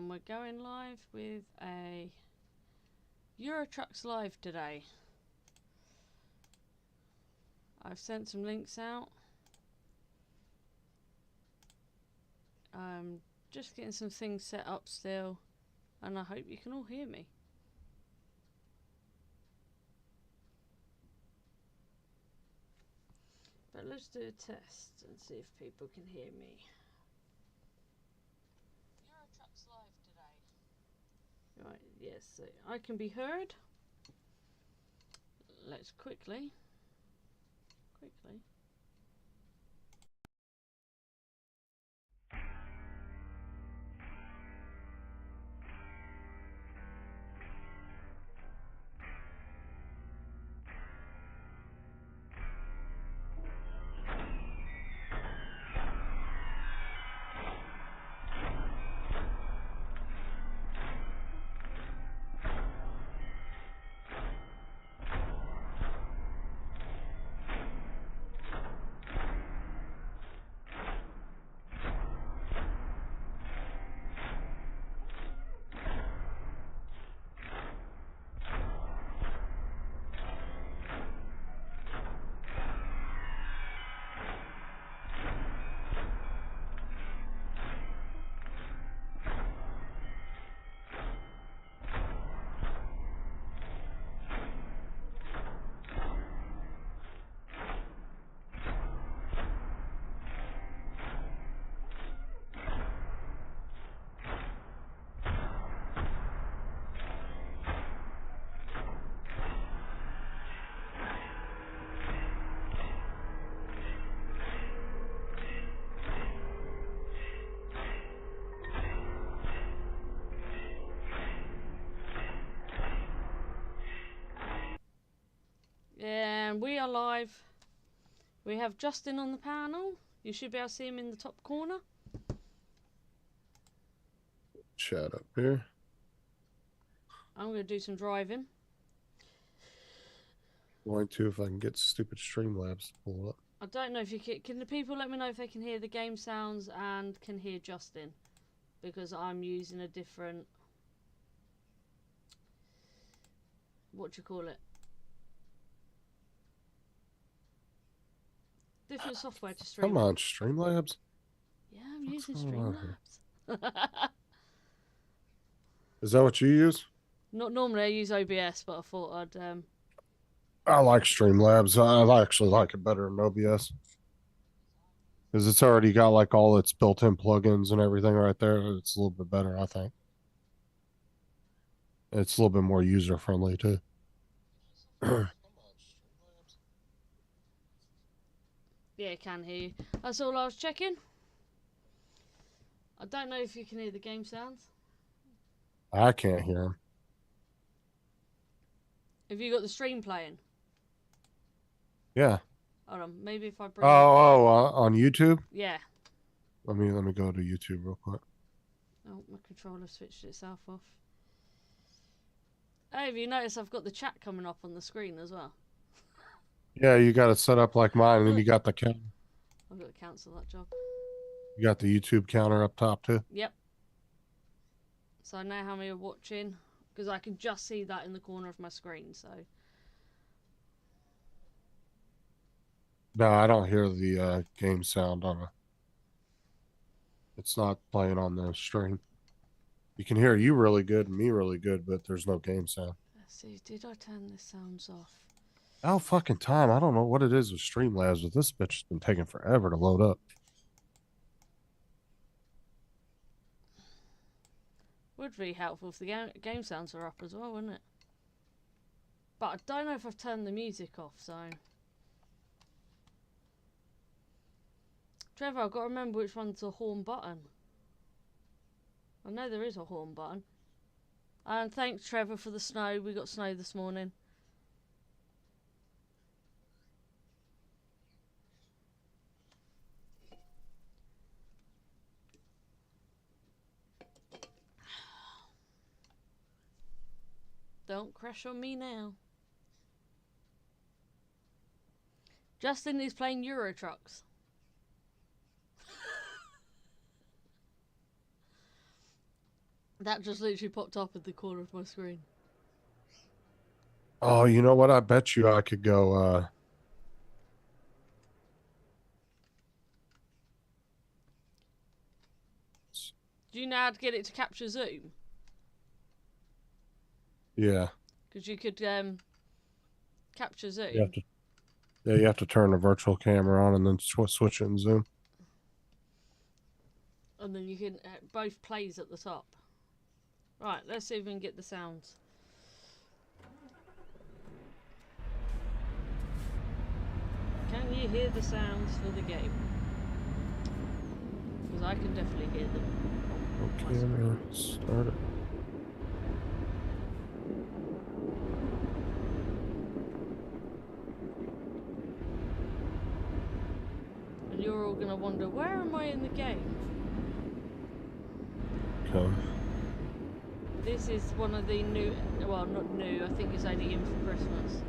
We're going live with a Euro Trucks Live today. I've sent some links out. I'm just getting some things set up still, and I hope you can all hear me. But let's do a test and see if people can hear me. Euro Trucks Live today. Right, yes, so I can be heard. Let's quickly. And we are live. We have Justin on the panel. You should be able to see him in the top corner. Chat up here. I'm going to do some driving. Going to if I can get stupid Streamlabs to pull up. I don't know if you can the people let me know if they can hear the game sounds and can hear Justin, because I'm using a different, what do you call it? Different software to stream. Come on, Streamlabs. Yeah, I'm using Streamlabs. Is that what you use? Not normally. I use OBS, but I thought I'd. I like Streamlabs. I actually like it better than OBS because it's already got like all its built-in plugins and everything right there. It's a little bit better, I think. It's a little bit more user-friendly too. Yeah, I can hear you. That's all I was checking. I don't know if you can hear the game sounds. I can't hear them. Have you got the stream playing? Yeah. Hold on, maybe if I bring. On YouTube. Yeah. Let me go to YouTube real quick. Oh, my controller switched itself off. Hey, have you noticed I've got the chat coming up on the screen as well? Yeah, you got it set up like mine, and then you got the count. I've got to cancel that job. You got the YouTube counter up top too. Yep. So I know how many are watching because I can just see that in the corner of my screen. So. No, I don't hear the game sound on it. It's not playing on the stream. You can hear you really good and me really good, but there's no game sound. Let's see, did I turn the sounds off? Oh, fucking time. I don't know what it is with Streamlabs, but this bitch has been taking forever to load up. Would be helpful if the game sounds are up as well, wouldn't it? But I don't know if I've turned the music off, so. Trevor, I've got to remember which one's a horn button. I know there is a horn button. And thanks, Trevor, for the snow. We got snow this morning. Don't crash on me now. Justin is playing Euro Trucks. That just literally popped up at the corner of my screen. Oh, you know what? I bet you I could go. Do you know how to get it to capture zoom? Yeah. Because you could capture zoom. You have to. Yeah, you have to turn the virtual camera on and then switch it in zoom. And then you can both plays at the top. Right, let's see if we can get the sounds. Can you hear the sounds for the game? Because I can definitely hear them. Camera, start it. And you're all going to wonder, where am I in the game? Okay. This is one of the new, well, not new, I think it's only in for Christmas.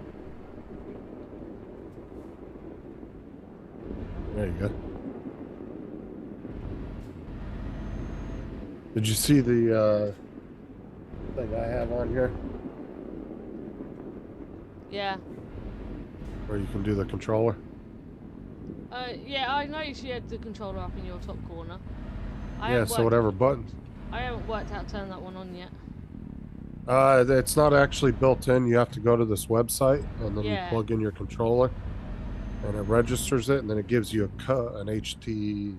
There you go. Did you see the thing I have on here? Yeah. Where you can do the controller? Yeah, I noticed you had the controller up in your top corner. Yeah, so whatever button. I haven't worked out how to turn that one on yet. It's not actually built in. You have to go to this website and then you plug in your controller and it registers it and then it gives you an HTTP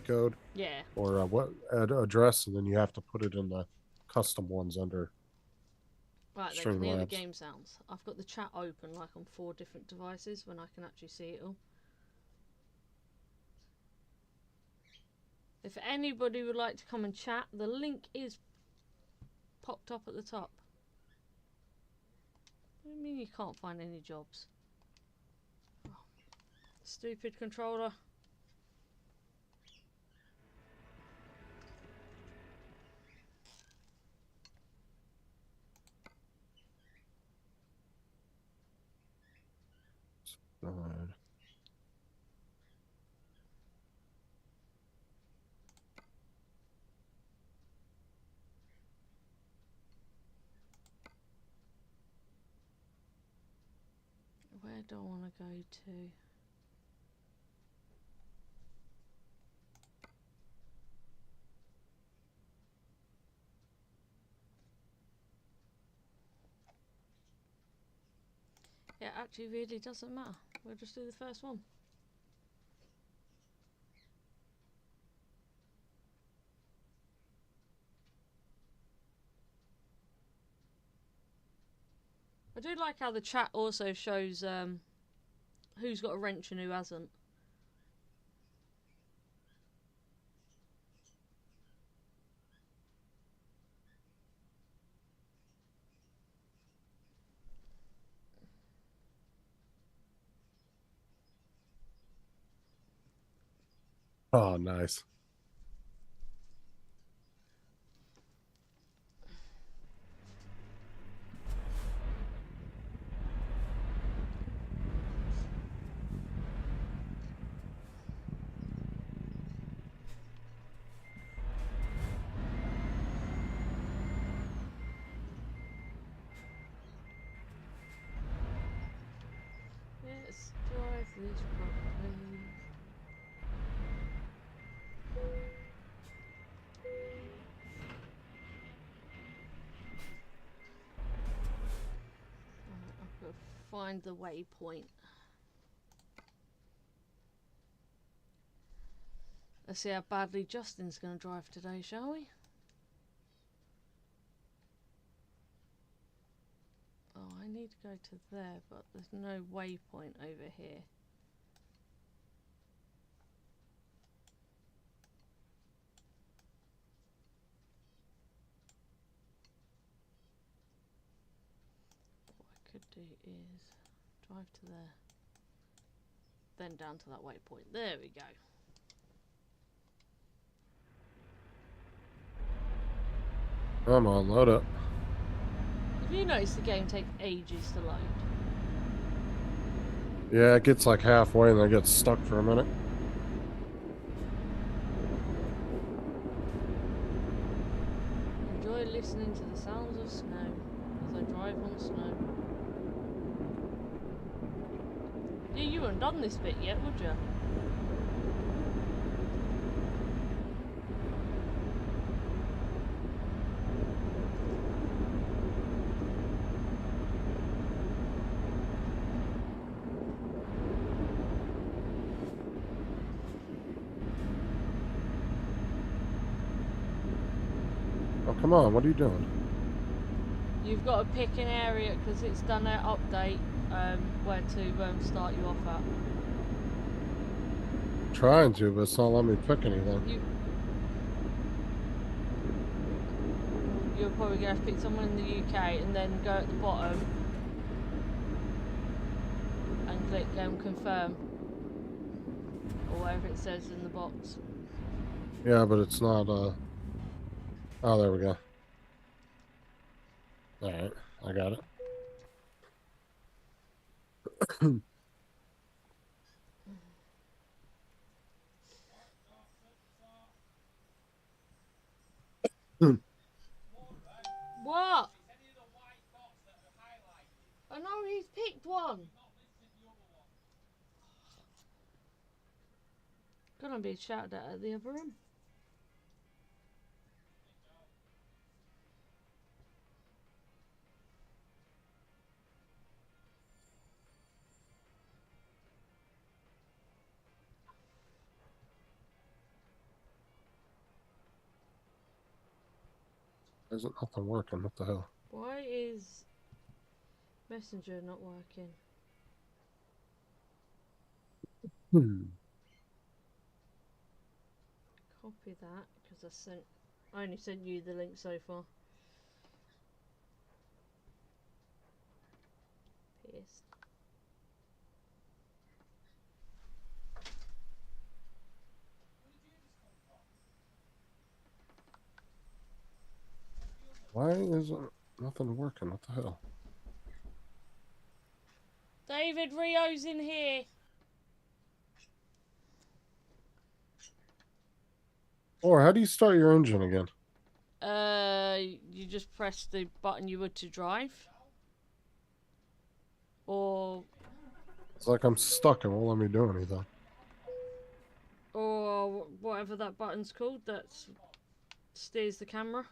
code? Yeah. Or what address, and then you have to put it in the custom ones under. Right, they can hear the game sounds. I've got the chat open like on 4 different devices when I can actually see it all. If anybody would like to come and chat, the link is popped up at the top. What do you mean you can't find any jobs? Oh, stupid controller. Where do I want to go to? It actually really doesn't matter. We'll just do the first one. I do like how the chat also shows who's got a wrench and who hasn't. Oh, nice. Let's drive this properly. I've got to find the waypoint. Let's see how badly Justin's going to drive today, shall we? Oh, I need to go to there, but there's no waypoint over here. What I could do is drive to there, then down to that waypoint. There we go. Come on, load up. Have you noticed the game takes ages to load? Yeah, it gets like halfway and then it gets stuck for a minute. Enjoy listening to the sounds of snow as I drive on snow. Yeah, you haven't done this bit yet, would you? Oh, come on, what are you doing? You've got to pick an area because it's done an update where to start you off at. Trying to, but it's not letting me pick anything. You're probably going to have to pick someone in the UK and then go at the bottom and click confirm or whatever it says in the box. Yeah, but it's not, oh, there we go. Alright, I got it. What? I know he's picked one. Gonna be shouted at the other room. Isn't nothing working? What the hell? Why is Messenger not working? Copy that because I only sent you the link so far. Pissed. Why isn't nothing working? What the hell? David Rio's in here. Or how do you start your engine again? You just press the button you would to drive. Or It's like I'm stuck and won't let me do anything. or whatever that button's called that steers the camera.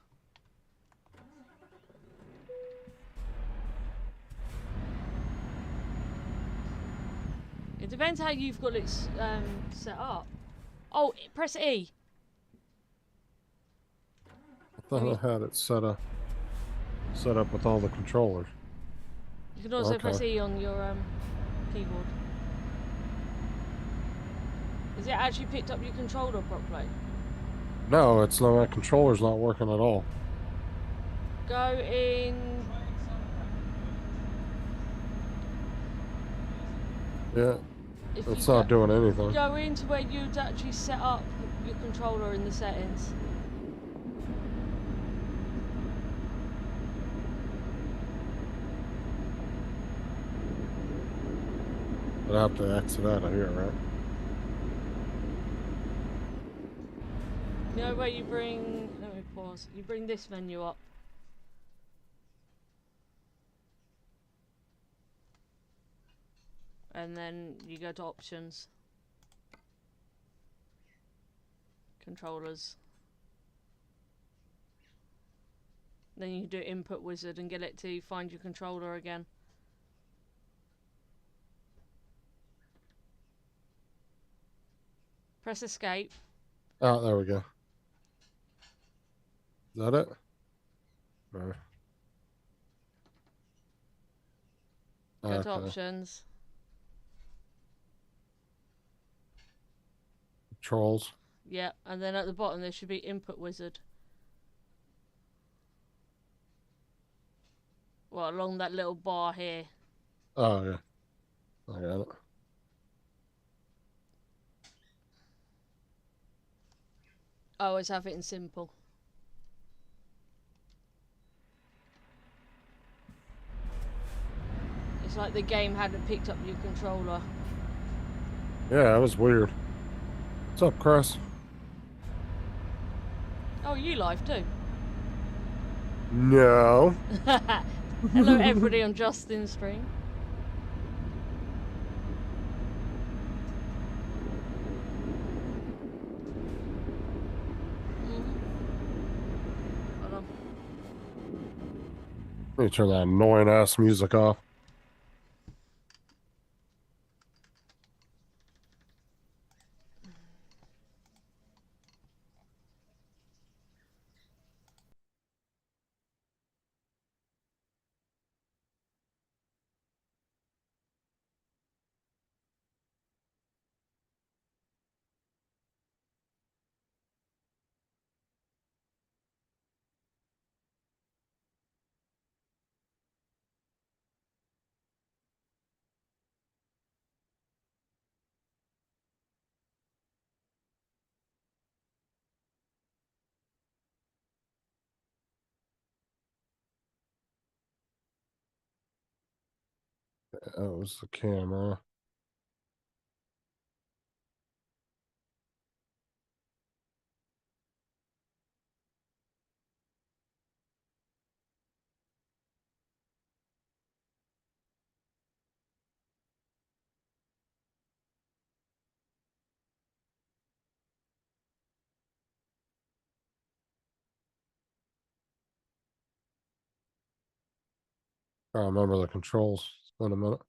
It depends how you've got it set up. Oh, press E. I thought I had it set up with all the controllers. You can also press E on your keyboard. Has it actually picked up your controller properly? No, it's not. My controller's not working at all. Go in. Yeah, it's not doing anything. Go into where you'd actually set up your controller in the settings. But I have to exit out of here, right? You know where you bring... Let me pause. You bring this menu up. And then you go to options. Controllers. Then you do input wizard and get it to find your controller again. Press escape. Oh, there we go. Is that it? No. Go to options. Controls. Yeah, and then at the bottom there should be input wizard. Well, along that little bar here. Oh, yeah. I got it. I always have it in simple. It's like the game hadn't picked up your controller. Yeah, that was weird. What's up, Chris? Oh, you live too? No. Hello, everybody on Justin's stream. Hold on. Let me turn that annoying ass music off. That was the camera. I remember the controls. In a minute.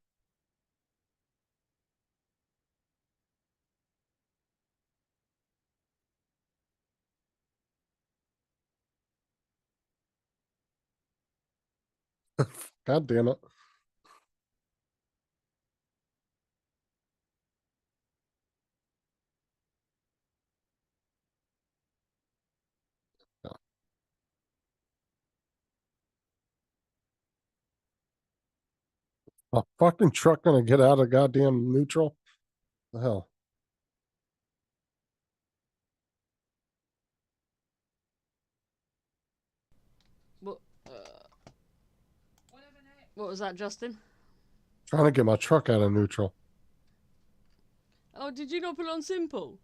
God damn it. A fucking truck gonna get out of goddamn neutral? The hell? What was that, Justin? Trying to get my truck out of neutral. Oh, did you not put it on simple?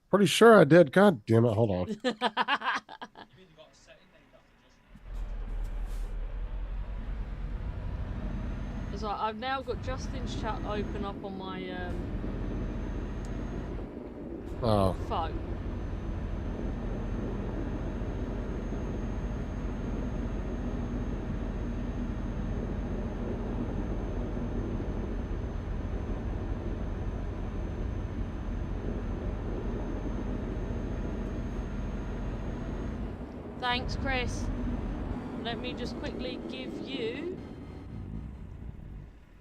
Pretty sure I did. God damn it. Hold on. It's like I've now got Justin's chat open up on my Oh, phone. Thanks, Chris. Let me just quickly give you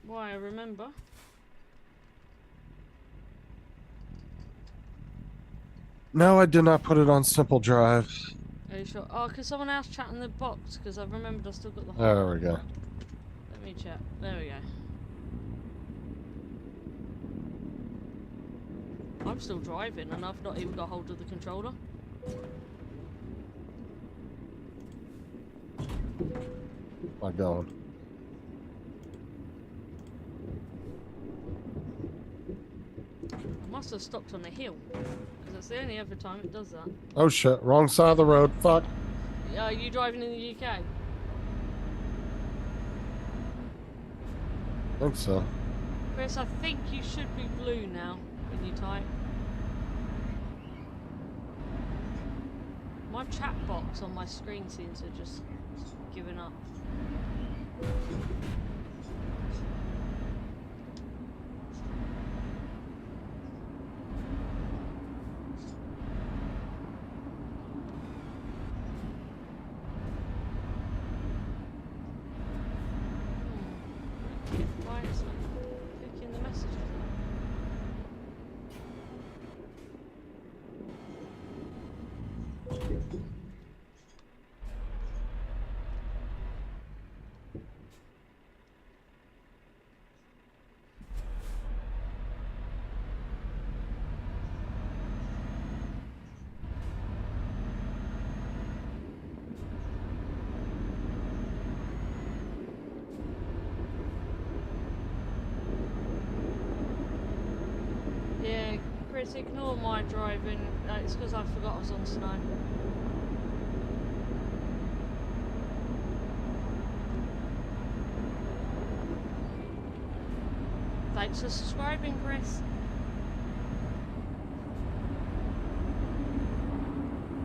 why I remember. no, I did not put it on simple drive. Are you sure? Oh, because someone else chat in the box, because I've remembered I still got the whole. There we go. Let me check. There we go. I'm still driving and I've not even got hold of the controller. Am I going? I must have stopped on a hill, because that's the only other time it does that. Oh shit. Wrong side of the road. Fuck. Are you driving in the UK? I think so. Chris, I think you should be blue now when you type. My chat box on my screen seems to have just given up. Why is it clicking the messages now? Yeah, Chris, ignore my driving. It's because I forgot I was on snow. Thanks for subscribing, Chris.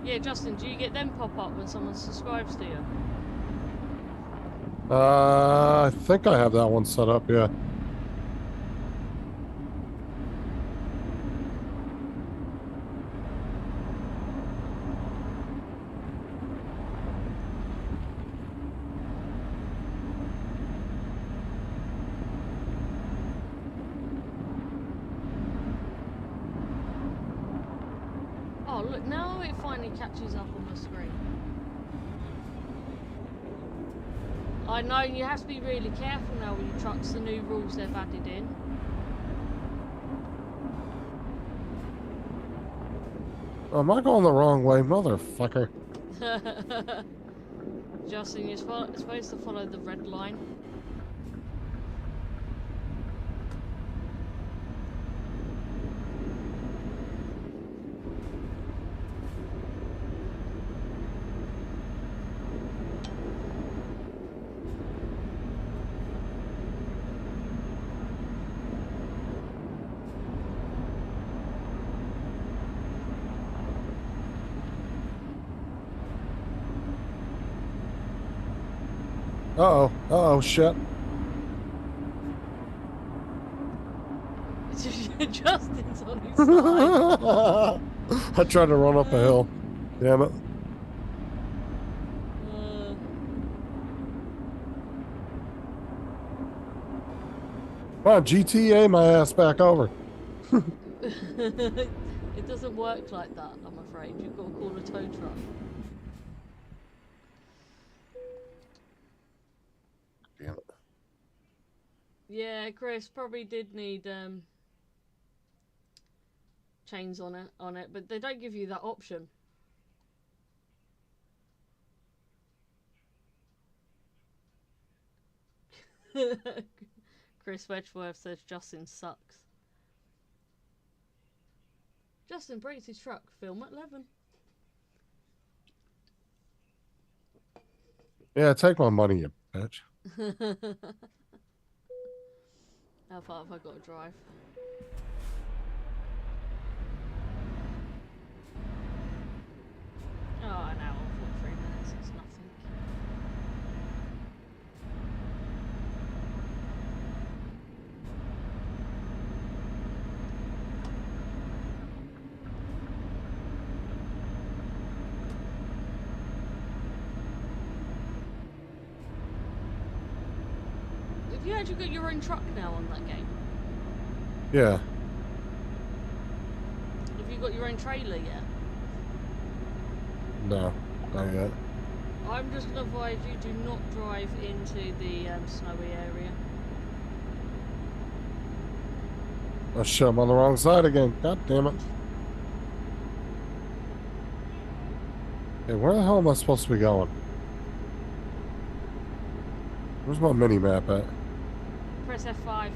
Yeah, Justin, do you get them pop up when someone subscribes to you? I think I have that one set up, yeah. Oh, look, now it finally catches up on the screen. I know, you have to be really careful now with your trucks, the new rules they've added in. Am I going the wrong way, motherfucker? Justin, you're supposed to follow the red line. Uh-oh. Uh-oh, shit. Justin's on his side. I tried to run up a hill. Damn it. Come on, GTA my ass back over. It doesn't work like that, I'm afraid. You've got to call a tow truck. Damn it. Yeah, Chris probably did need chains on it, but they don't give you that option. Chris Wedgeworth says Justin sucks. Justin breaks his truck. Film at 11. Yeah, take my money, you bitch. How far have I got to drive? Oh, an hour and 43 minutes. It's nothing. Have you actually got your own truck now on that game? Yeah. Have you got your own trailer yet? No, not yet. I'm just going to advise you, do not drive into the snowy area. Oh shit, I'm on the wrong side again. God damn it. Hey, where the hell am I supposed to be going? Where's my mini map at? Press F5.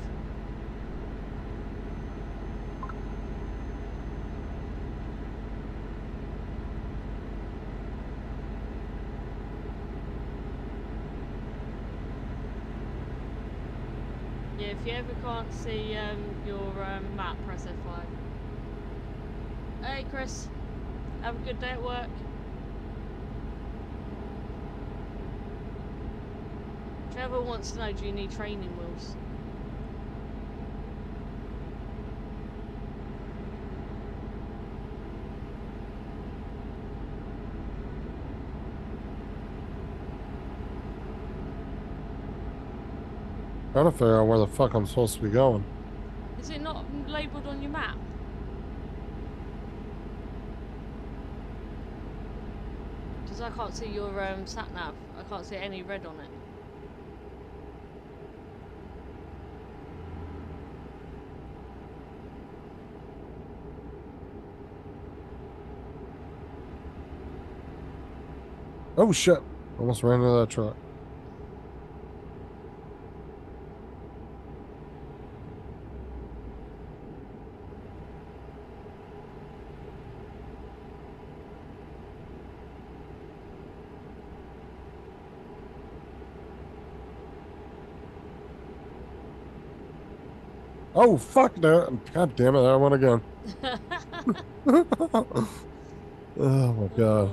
Yeah, if you ever can't see your map, press F5. Hey Chris, have a good day at work. Trevor wants to know, do you need training wheels? Trying to figure out where the fuck I'm supposed to be going. Is it not labelled on your map? Because I can't see your sat nav. I can't see any red on it. Oh shit. Almost ran into that truck. Oh, fuck that. God damn it. That one again. Oh, my God.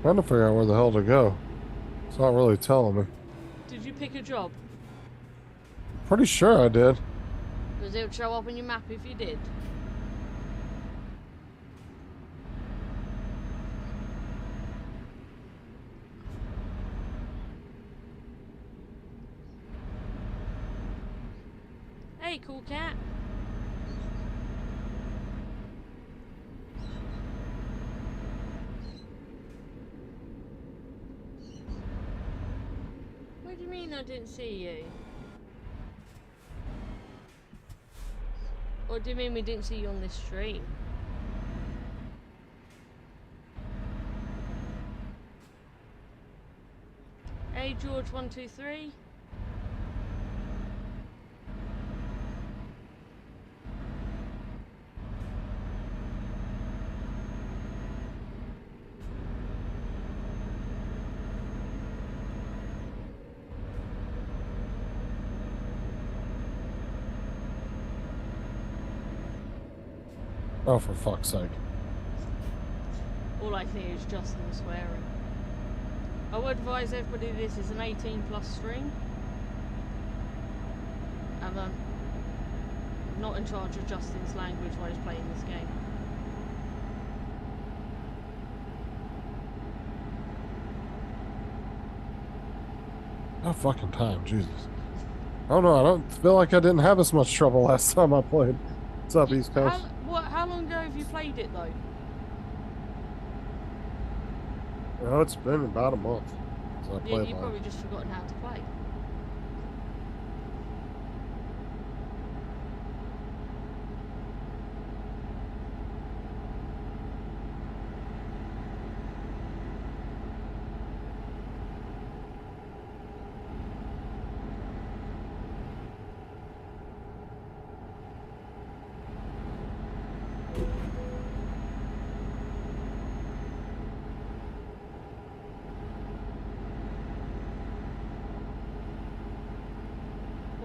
Trying to figure out where the hell to go. It's not really telling me. Did you pick a job? Pretty sure I did. Because it would show up on your map if you did. Hey, cool cat. What do you mean I didn't see you? Or do you mean we didn't see you on this stream? Hey, George123. Oh, for fuck's sake. All I can hear is Justin swearing. I would advise everybody this is an 18 plus stream. And I'm not in charge of Justin's language while he's playing this game. No fucking time, Jesus. I don't know. I don't feel like I didn't have as much trouble last time I played. What's up, East Coast? How long ago have you played it though? Oh, it's been about a month since I Yeah, played you've mine. probably just forgotten how to play.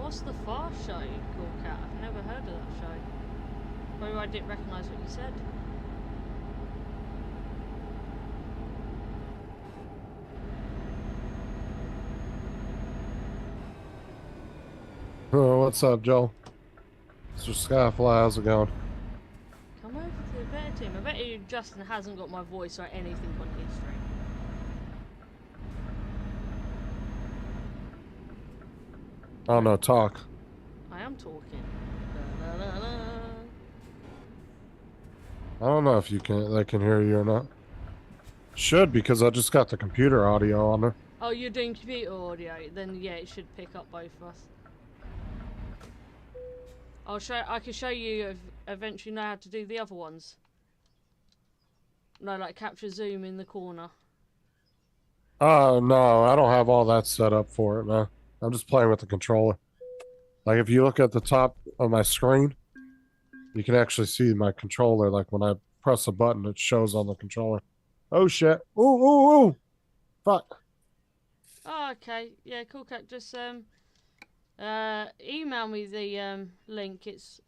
What's the Fast Show, Cool Cat? I've never heard of that show. Maybe I didn't recognise what you said. Oh, what's up, Joel? Mr. Skyfly, how's it going? Come over to the better team. I bet you Justin hasn't got my voice or anything on his stream. Oh no, talk. I am talking. Da, da, da, da. I don't know if they can hear you or not. Should, because I just got the computer audio on there. Oh, you're doing computer audio? Then yeah, it should pick up both of us. I can show you eventually know how to do the other ones. No, like capture zoom in the corner. No, I don't have all that set up for it, no. I'm just playing with the controller. Like, if you look at the top of my screen, you can actually see my controller. Like, when I press a button, it shows on the controller. Oh, shit. Ooh, ooh, ooh. Fuck. Oh, okay. Yeah, cool cat. Just email me the link. It's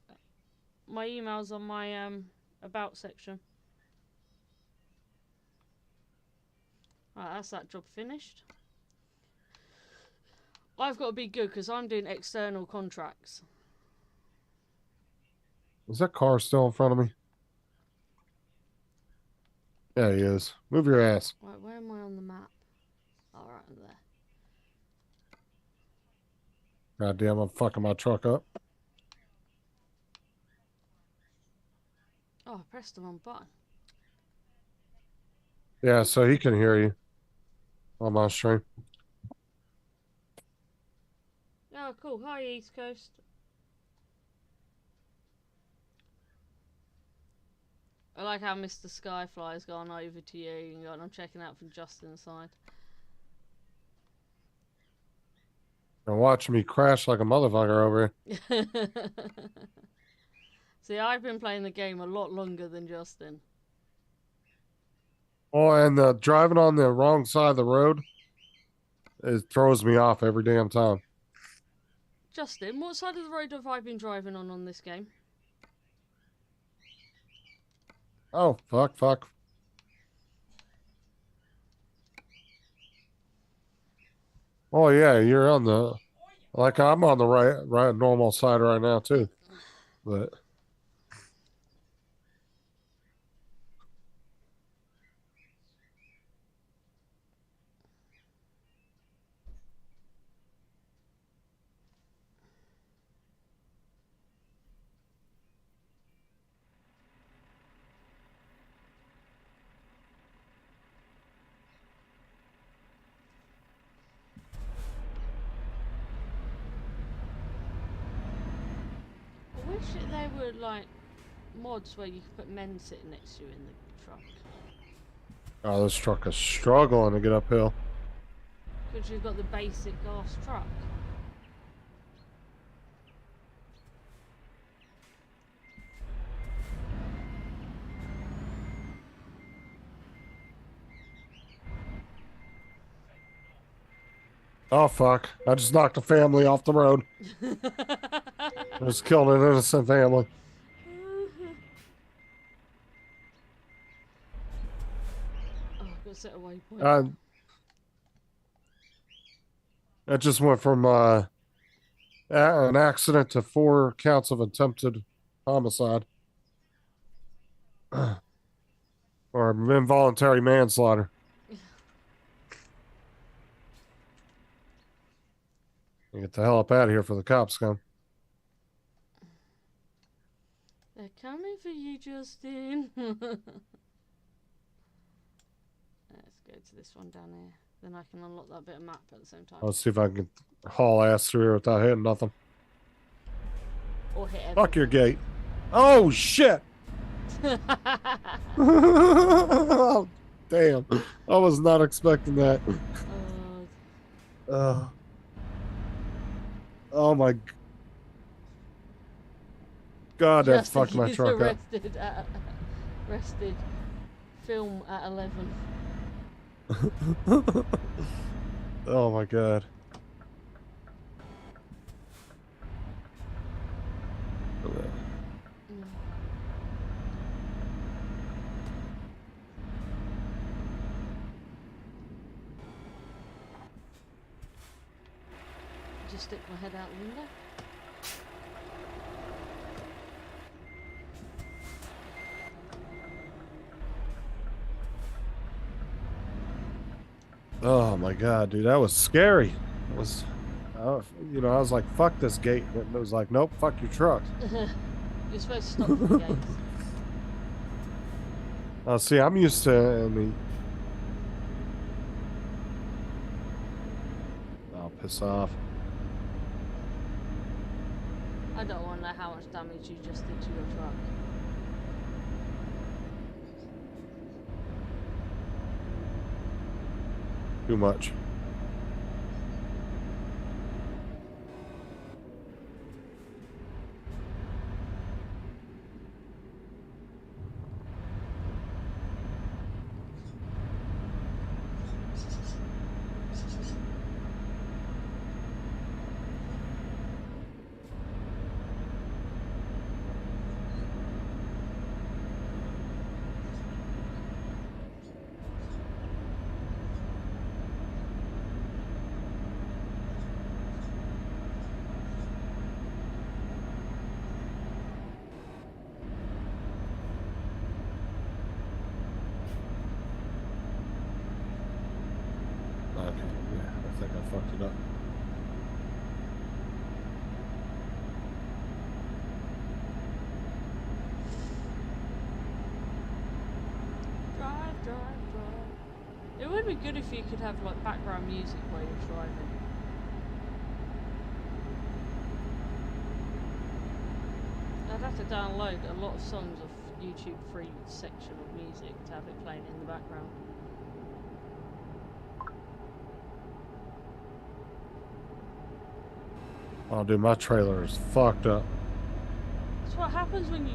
my email's on my about section. Right, that's that job finished. I've got to be good because I'm doing external contracts. Is that car still in front of me? Yeah, he is. Move your ass. Right, where am I on the map? All right, I'm there. God damn, I'm fucking my truck up. Oh, I pressed the wrong button. Yeah, so he can hear you on my stream. Oh, cool. Hi, East Coast. I like how Mr. Skyfly's gone over to you and gone, I'm checking out from Justin's side. And watch me crash like a motherfucker over here. See, I've been playing the game a lot longer than Justin. Oh, and the driving on the wrong side of the road, it throws me off every damn time. Justin, what side of the road have I been driving on this game? Oh, fuck. Oh yeah, you're on the like I'm on the right normal side right now too. But I wish that there were like mods where you could put men sitting next to you in the truck. oh, this truck is struggling to get uphill. Because you've got the basic gas truck. Oh fuck! I just knocked a family off the road. I just killed an innocent family. Oh, I've got to set a waypoint. It just went from an accident to 4 counts of attempted homicide or involuntary manslaughter. Get the hell up out of here for the cops come. They're coming for you, Justin. Let's go to this one down here. Then I can unlock that bit of map at the same time. Let's see if I can haul ass through here without hitting nothing. Or hit everything. Fuck your gate. Oh, shit. Oh, damn. I was not expecting that. Oh my God, that fucked my truck up. Arrested. Film at 11. Oh my God. Just stick my head out the window. Oh my God, dude, that was scary. It was, I was like, fuck this gate. And it was like, nope, fuck your truck. You're supposed to stop for the gates. See, I'm used to, I'll piss off. I don't want to know how much damage you just did to your truck. Too much. Fucked it up. Drive. It would be good if you could have like background music while you're driving. I'd have to download a lot of songs off YouTube free section of music to have it playing in the background. Oh, dude, my trailer is fucked up. That's what happens when you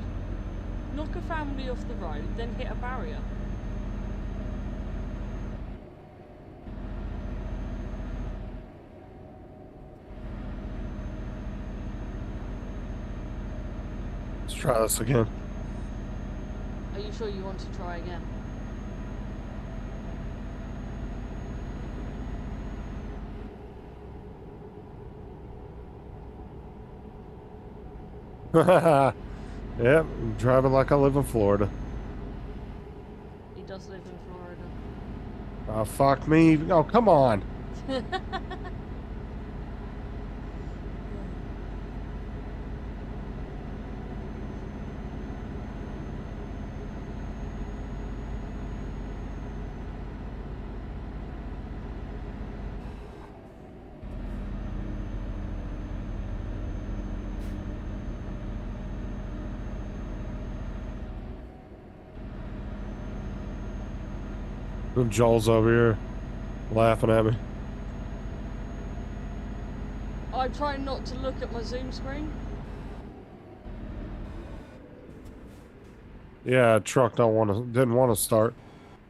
knock a family off the road, then hit a barrier. Let's try this again. Are you sure you want to try again? Yep, I'm driving like I live in Florida. He does live in Florida. Oh, fuck me. Oh, come on. And Joel's over here laughing at me. I'm trying not to look at my Zoom screen. Yeah, truck didn't want to start.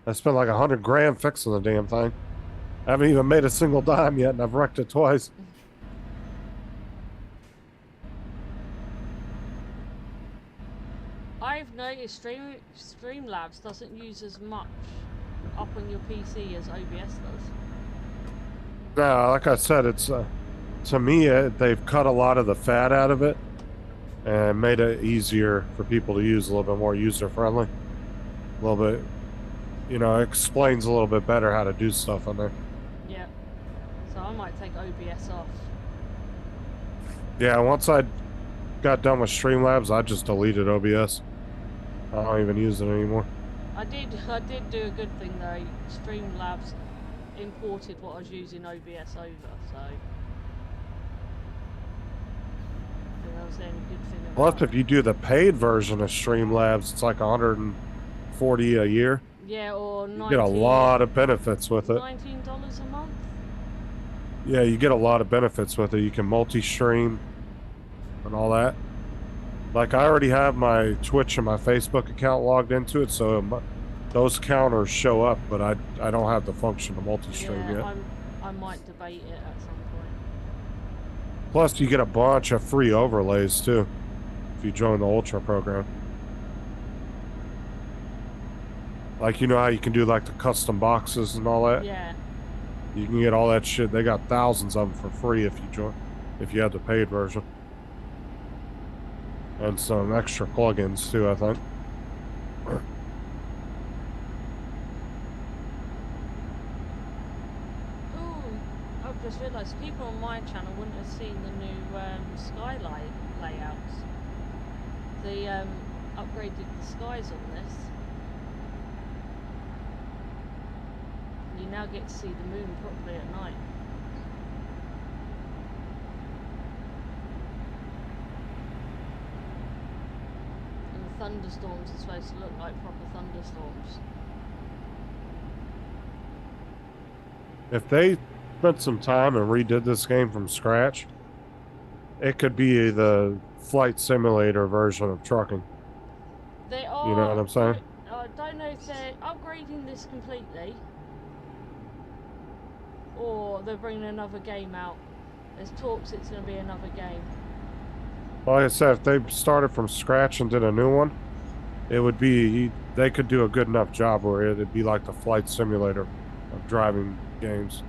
I spent like $100 fixing the damn thing. I haven't even made a single dime yet, and I've wrecked it twice. I've noticed Streamlabs doesn't use as much up on your PC as OBS does. No, like I said, it's to me they've cut a lot of the fat out of it and made it easier for people to use, a little bit more user friendly. A little bit, you know, it explains a little bit better how to do stuff on there. Yeah. So I might take OBS off. Yeah, once I got done with Streamlabs, I just deleted OBS. I don't even use it anymore. I did do a good thing though. Streamlabs imported what I was using OBS over, so I think that was the only good thing about Plus, if you do the paid version of Streamlabs, it's like $140 a year. Yeah, or You get a lot of benefits with it. $19 a month. Yeah, you get a lot of benefits with it. You can multi-stream and all that. Like, I already have my Twitch and my Facebook account logged into it, so those counters show up, but I don't have the function to multi-stream Yeah, yet. I might debate it at some point. Plus, you get a bunch of free overlays, too, if you join the Ultra program. Like, you know how you can do, like, the custom boxes and all that? Yeah. You can get all that shit. They got thousands of them for free if you have the paid version. And some extra plugins too, I think. Ooh, I've just realised people on my channel wouldn't have seen the new skylight layouts. They upgraded the skies on this. You now get to see the moon properly at night. And the thunderstorms are supposed to look like proper thunderstorms. If they spent some time and redid this game from scratch, it could be the flight simulator version of trucking. They are. You know what I'm saying? I don't know if they're upgrading this completely, or they're bringing another game out. There's talks it's going to be another game. Like I said, if they started from scratch and did a new one, it would be, they could do a good enough job where it'd be like the flight simulator of driving games.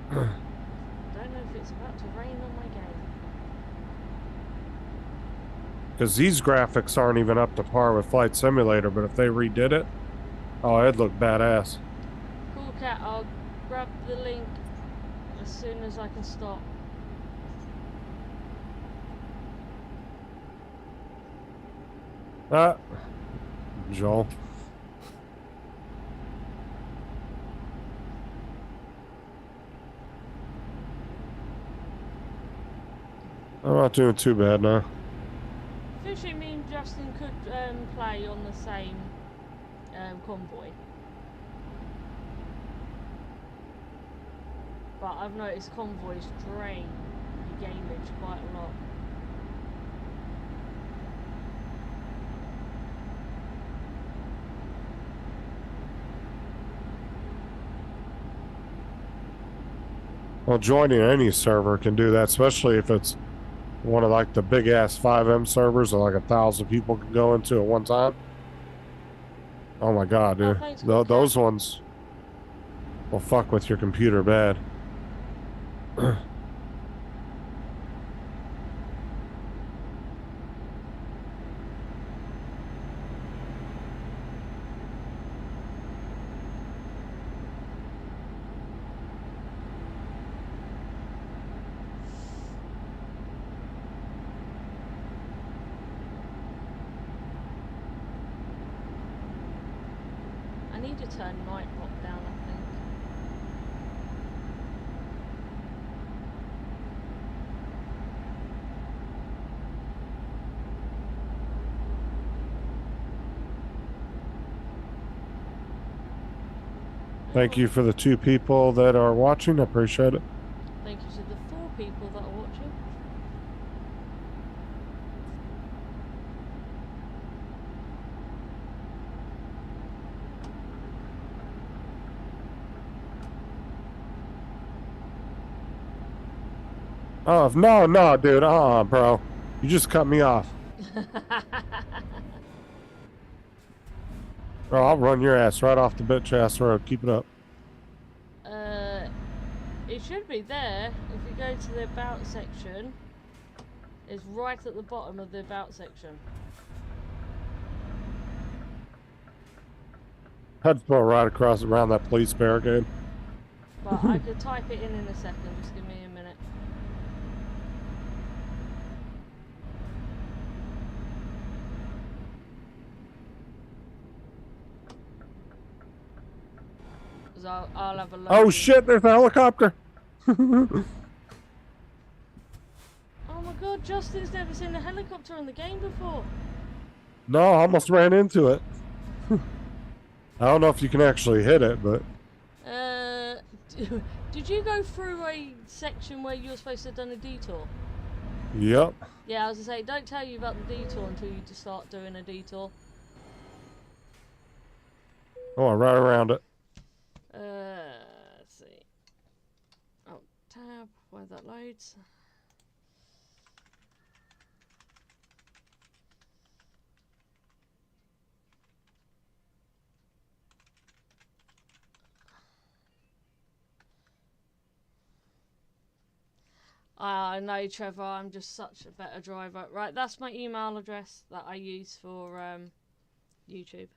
I don't know if it's about to rain on my game. Because these graphics aren't even up to par with Flight Simulator, but if they redid it, oh, it'd look badass. Cool cat, I'll grab the link as soon as I can stop. Joel. I'm not doing too bad now. Fishing, me and Justin could play on the same convoy. But I've noticed convoys drain your gameage quite a lot. Well, joining any server can do that, especially if it's One of like the big ass 5M servers that like 1,000 people can go into at one time. Oh my god, Oh, dude. thanks, cool Those cat. ones will fuck with your computer bad. I need to turn Nightbot down, I think. Thank you for the 2 people that are watching. I appreciate it. Thank you to the 4 people that are watching. Oh, no, dude. Bro. You just cut me off. Bro, I'll run your ass right off the bitch ass road. Keep it up. It should be there. If you go to the about section, it's right at the bottom of the about section. I'd throw right across around that police barricade. But I could type it in a second. Just give me a minute. So I'll have a look. Oh shit, there's a helicopter. Oh my god, Justin's never seen a helicopter in the game before. No, I almost ran into it. I don't know if you can actually hit it, but did you go through a section where you were supposed to have done a detour? yep. Yeah, I was gonna say, don't tell you about the detour until you just start doing a detour. Oh, right around it. Let's see. Oh, tab, where that loads. I know, Trevor, I'm just such a better driver. Right, that's my email address that I use for YouTube.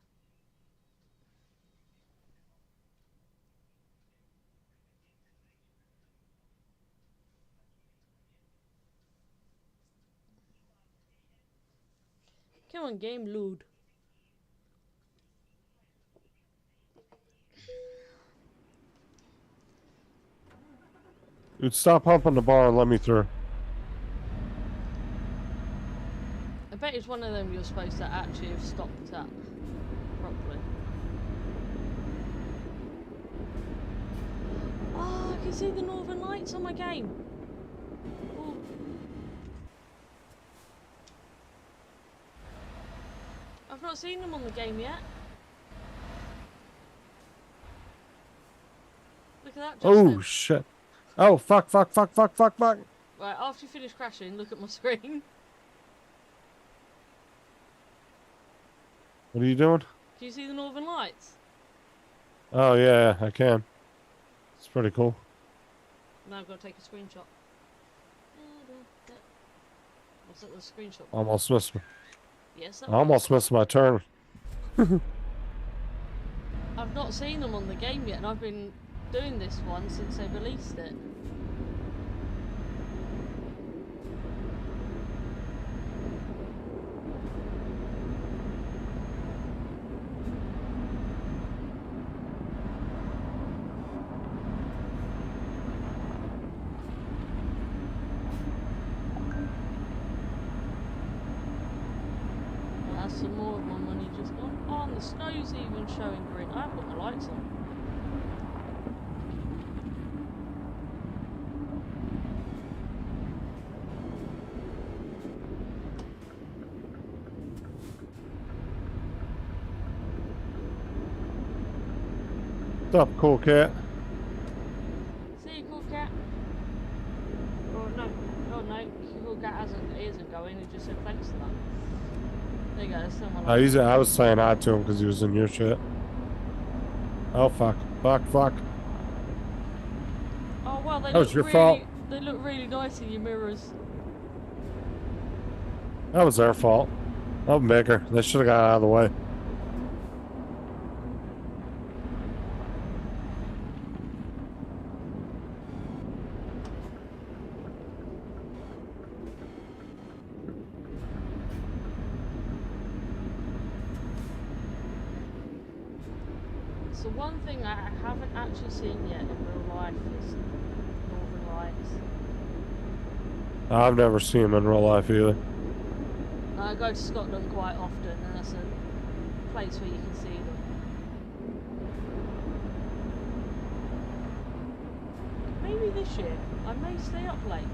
Come on, game load. Dude, stop humping the bar and let me through. I bet it's one of them you're supposed to actually have stopped at properly. Oh, I can see the northern lights on my game. Ooh. I've not seen them on the game yet. Look at that, Justin. Oh shit. Oh fuck. Right, after you finish crashing, look at my screen. What are you doing? Do you see the northern lights? Oh yeah, I can. It's pretty cool. Now I've got to take a screenshot. What's that, the screenshot? Almost missed. Yes, I almost missed my turn. I've not seen them on the game yet, and I've been doing this one since they released it. Well, that's some more of my money just gone. Oh, and the snow's even showing green. I've got my lights on. What's up, cool cat? See you, cool cat. Oh no, cool cat isn't going. He just said thanks for that. There you go. That's still my life. I was saying hi to him because he was in your shit. Oh fuck! Fuck! Oh well, That was your fault. They look really nice in your mirrors. That was their fault. Oh, bigger. They should have got out of the way. So one thing I haven't actually seen yet in real life is Northern Lights. I've never seen them in real life either. I go to Scotland quite often, and that's a place where you can see them. Maybe this year I may stay up late.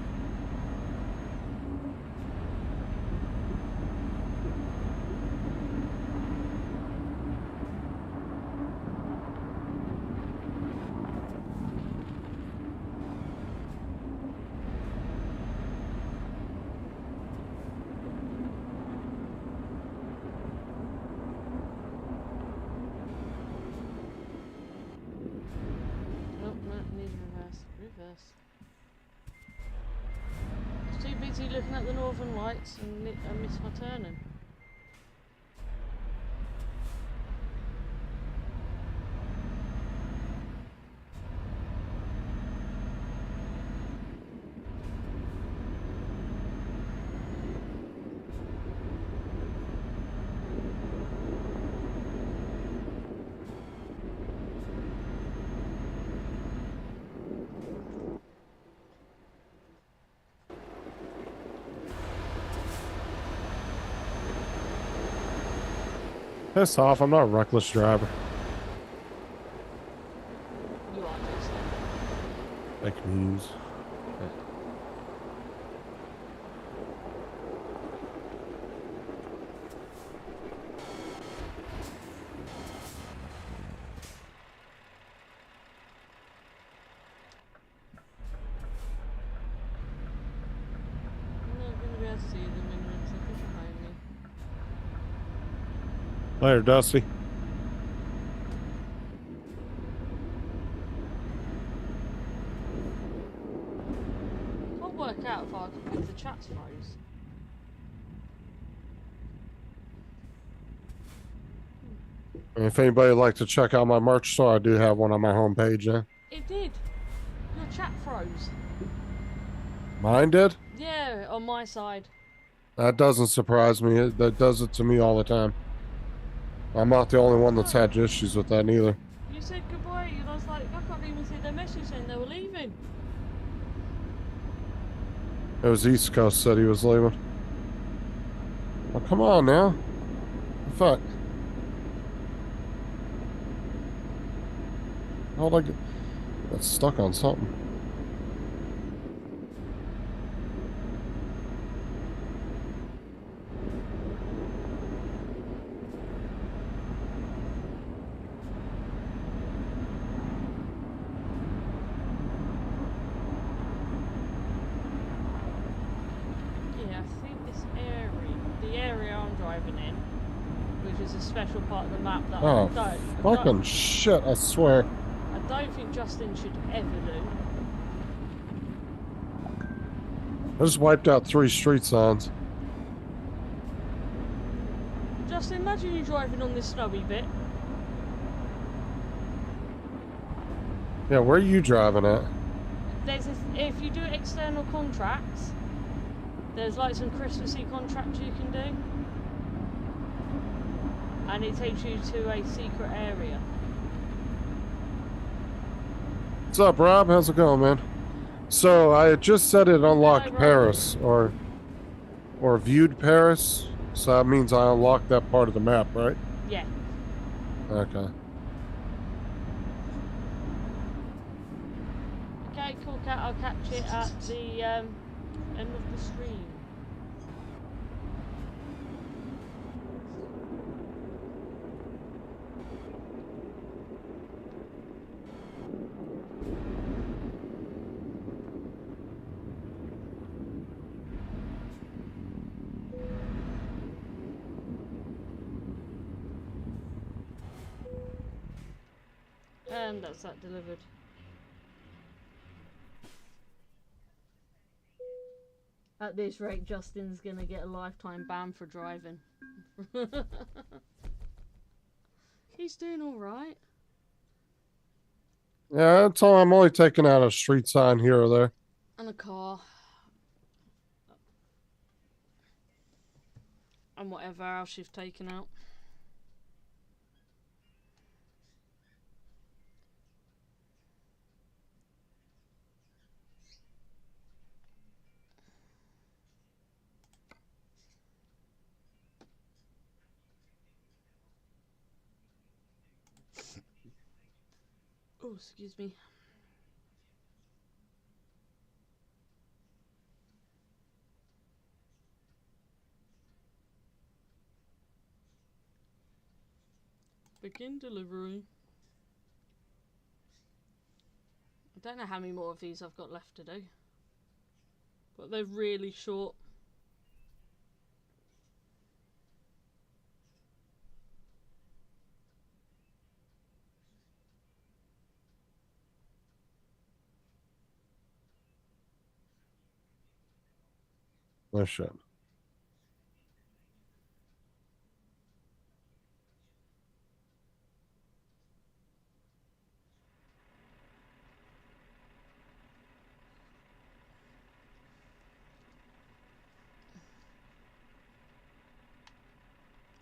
I was too busy looking at the Northern Lights and I missed my turning. Piss off, I'm not a reckless driver. You are, Jason. Fake news. I'm not going to be able to see them in a second behind me. Later, Dusty. Can't work out if the chat's froze. If anybody would like to check out my merch store, I do have one on my homepage. It did. Your chat froze. Mine did? Yeah, on my side. That doesn't surprise me. That does it to me all the time. I'm not the only one that's had issues with that either. You said goodbye and I was like, I can't even see their message saying they were leaving. It was East Coast said he was leaving. Oh, come on now. Fuck. How'd I get... That's stuck on something. Special part of the map that Oh, fucking shit, I swear. I don't think Justin should ever do. I just wiped out 3 street signs. Justin, imagine you driving on this snowy bit. Yeah, where are you driving at? If you do external contracts, there's like some Christmassy contracts you can do. And it takes you to a secret area. What's up, Rob? How's it going, man? So I had just said it unlocked Paris or viewed Paris. So that means I unlocked that part of the map, right? Yeah. Okay. Okay, cool, cat. I'll catch it at the end of the stream. That's that delivered. At this rate, Justin's gonna get a lifetime ban for driving. He's doing alright. Yeah, that's all. I'm only taking out a street sign here or there. And a car. And whatever else you've taken out. Oh, excuse me. Begin delivery. I don't know how many more of these I've got left to do. But they're really short. No shit.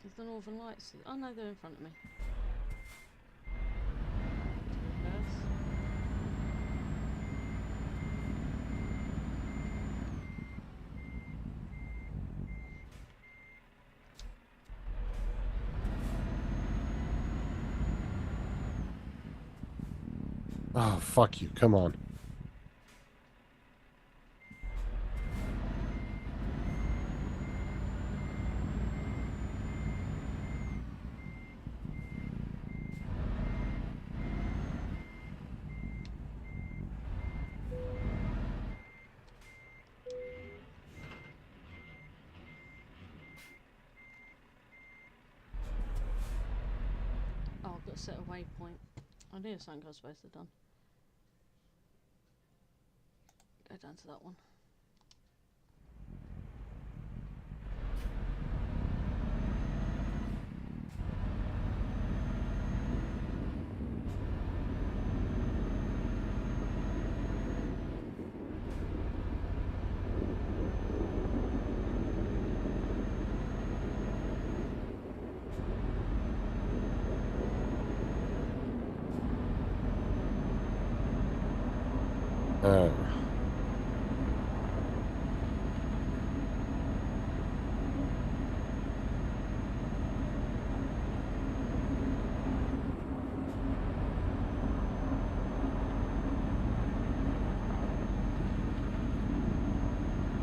Is the Northern Lights? Oh no, they're in front of me. Oh, fuck you. Come on. Oh, I've got to set a waypoint. I knew something I was supposed to have done. Go down to that one. Oh.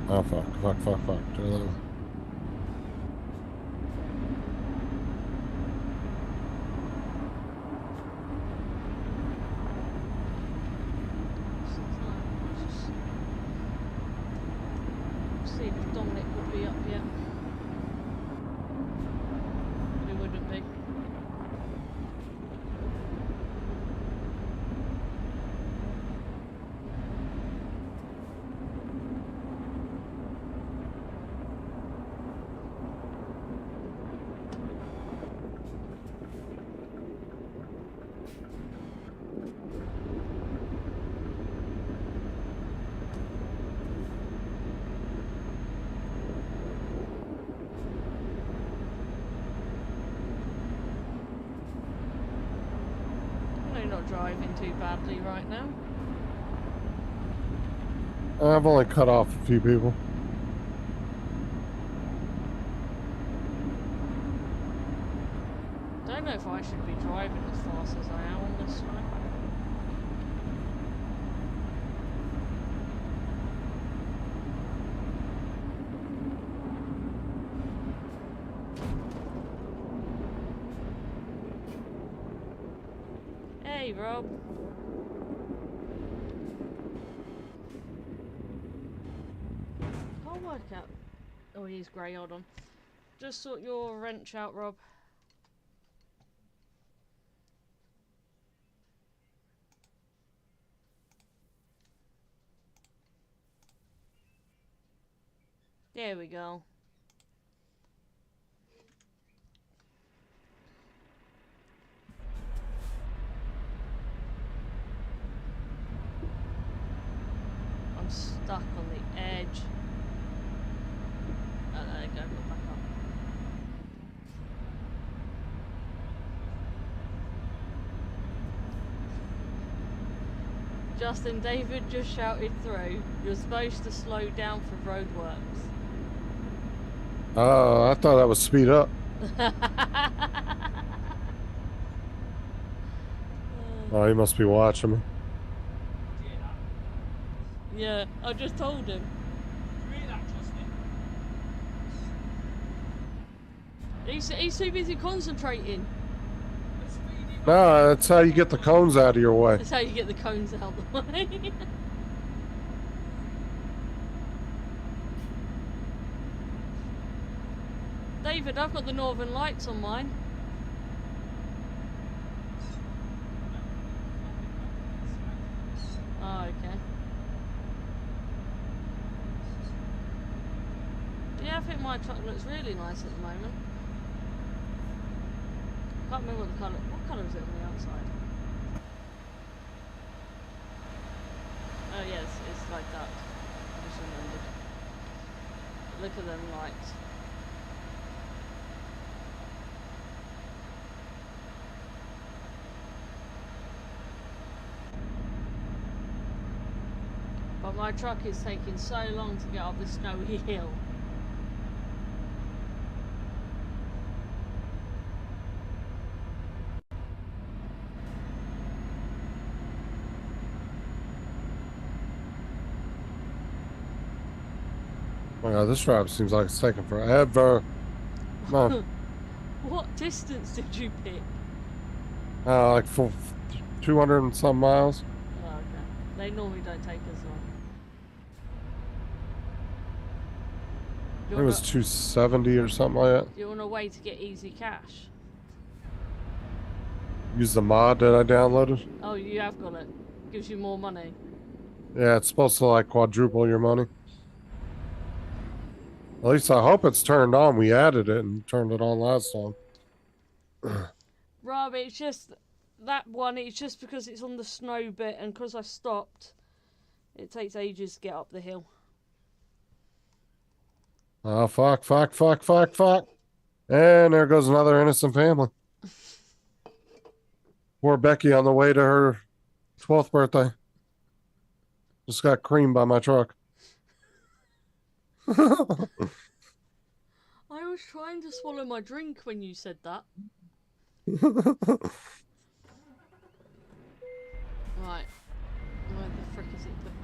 Oh, fuck. See if Dominic would be up yet. But he wouldn't be. Not driving too badly right now. I've only cut off a few people. Don't know if I should be driving as fast as I am on this one. Hey, Rob. Can't work out. Oh, he's grey. Hold on. Just sort your wrench out, Rob. There we go. I'm stuck on the edge. Oh, there you go. Got back up. Justin, David just shouted through, you're supposed to slow down for roadworks. I thought that was speed up. Oh, he must be watching me. Yeah, I just told him. He's too busy concentrating. No, that's how you get the cones out of your way. That's how you get the cones out of the way. David, I've got the Northern Lights on mine. Oh, okay. Yeah, I think my truck looks really nice at the moment. Can't remember what the colour. What colour is it on the outside? Oh yes, it's like that. I just remembered. Look at them lights. But my truck is taking so long to get up the snowy hill. Oh my God, this drive seems like it's taking forever. Come on. What distance did you pick? Like 200 and some miles. Oh, okay. They normally don't take as long. It was 270 or something like that. You want a way to get easy cash? Use the mod that I downloaded. Oh, you have got it. Gives you more money. Yeah, it's supposed to like quadruple your money. At least I hope it's turned on. We added it and turned it on last time. Rob, it's just that one. It's just because it's on the snow bit, and because I stopped, it takes ages to get up the hill. Oh, fuck. And there goes another innocent family. Poor Becky on the way to her 12th birthday. Just got creamed by my truck. I was trying to swallow my drink when you said that. Right. Where the frick is it put me?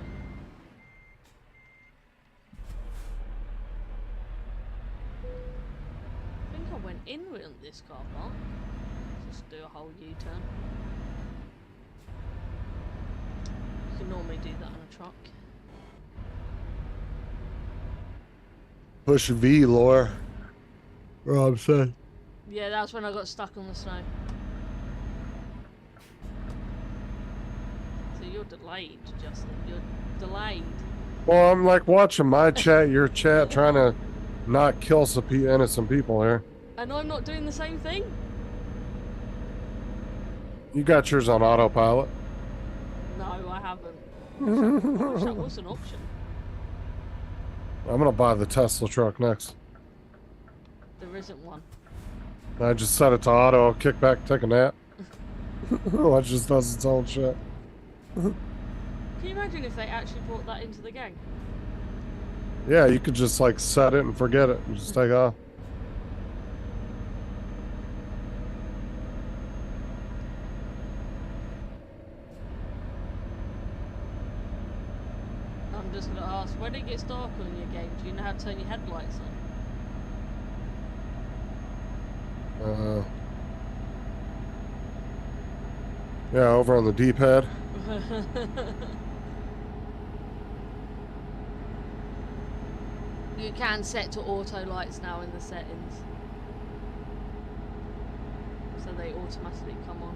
I think I went in with this car park. Just do a whole U-turn. You can normally do that on a truck. Push V, Laura. Rob said. Yeah, that's when I got stuck on the snow. So you're delayed, Justin. You're delayed. Well, I'm like watching my chat, your chat, trying to not kill some innocent people here. And I'm not doing the same thing? You got yours on autopilot. No, I haven't. I wish that was an option. I'm gonna buy the Tesla truck next. There isn't one. I just set it to auto, kick back, take a nap. It just does its own shit. Can you imagine if they actually brought that into the game? Yeah, you could just like set it and forget it and just take off. I'm just gonna ask, when it gets dark on your game, do you know how to turn your headlights on? Yeah, over on the D-pad. You can set to auto lights now in the settings. So they automatically come on.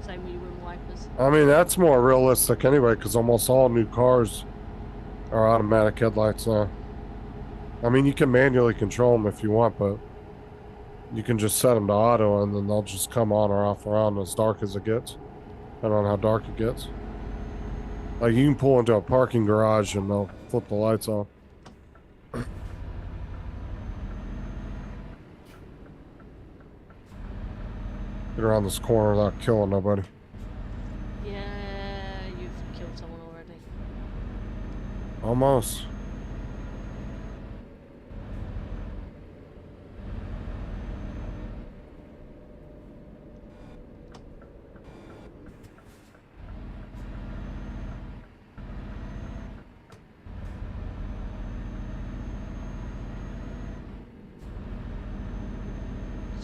Same with your wind wipers. I mean, that's more realistic anyway, because almost all new cars are automatic headlights now. I mean, you can manually control them if you want, but you can just set them to auto and then they'll just come on or off around as dark as it gets. Depending on how dark it gets. Like you can pull into a parking garage and they'll flip the lights on. Get around this corner without killing nobody. Yeah, you've killed someone already. Almost.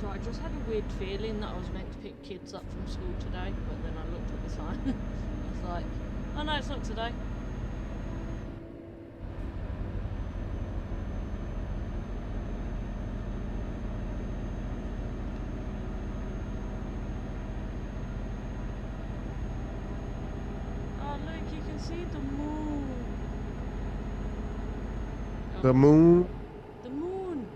So I just had a weird feeling that I was meant to pick kids up from school today, but then I looked at the time. I was like, oh no, it's not today. Oh look, you can see the moon. The moon. The moon.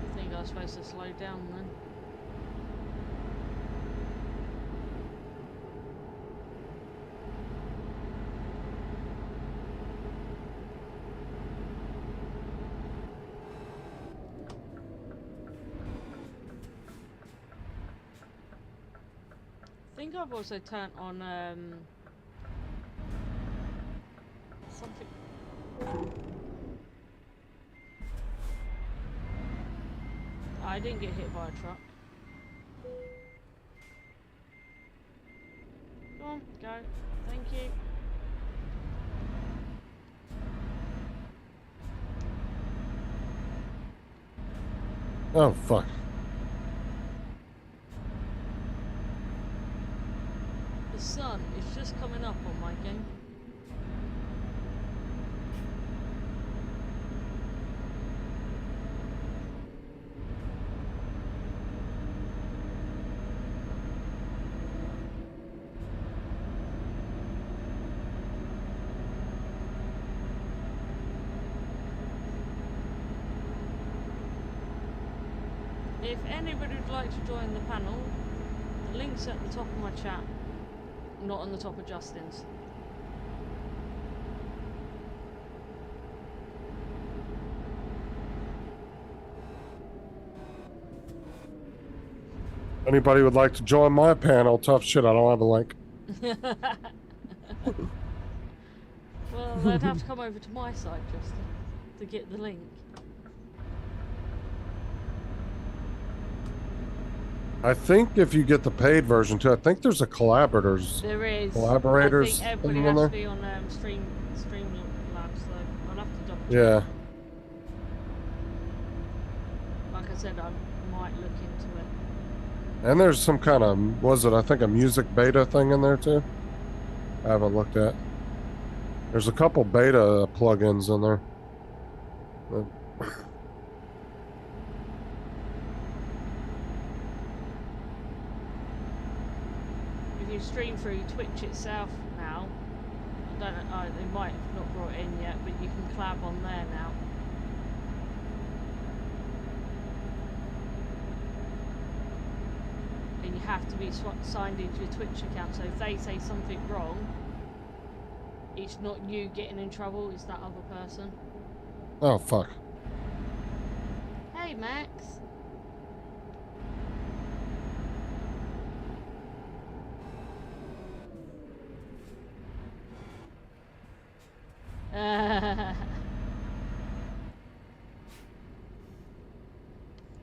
I think I was supposed to slow down then. I think I've also turned on something. I didn't get hit by a truck. Go on, go. Thank you. Oh, fuck. The sun is just coming up on my game. If anybody would like to join the panel, the link's at the top of my chat, not on the top of Justin's. Anybody would like to join my panel? Tough shit, I don't have a link. Well, they'd have to come over to my site, Justin, to get the link. I think if you get the paid version too, I think there's a collaborators. There is. Collaborators I think everybody thing in has to there? be on Streamlabs, so I'll have to double check. Yeah. Like I said, I might look into it. And there's some kind of, was it, I think a music beta thing in there too? I haven't looked at. There's a couple beta plugins in there. If you stream through Twitch itself now, I don't know, they might have not brought it in yet, but you can collab on there now. And you have to be signed into your Twitch account, so if they say something wrong, it's not you getting in trouble, it's that other person. Oh, fuck. Hey, Max.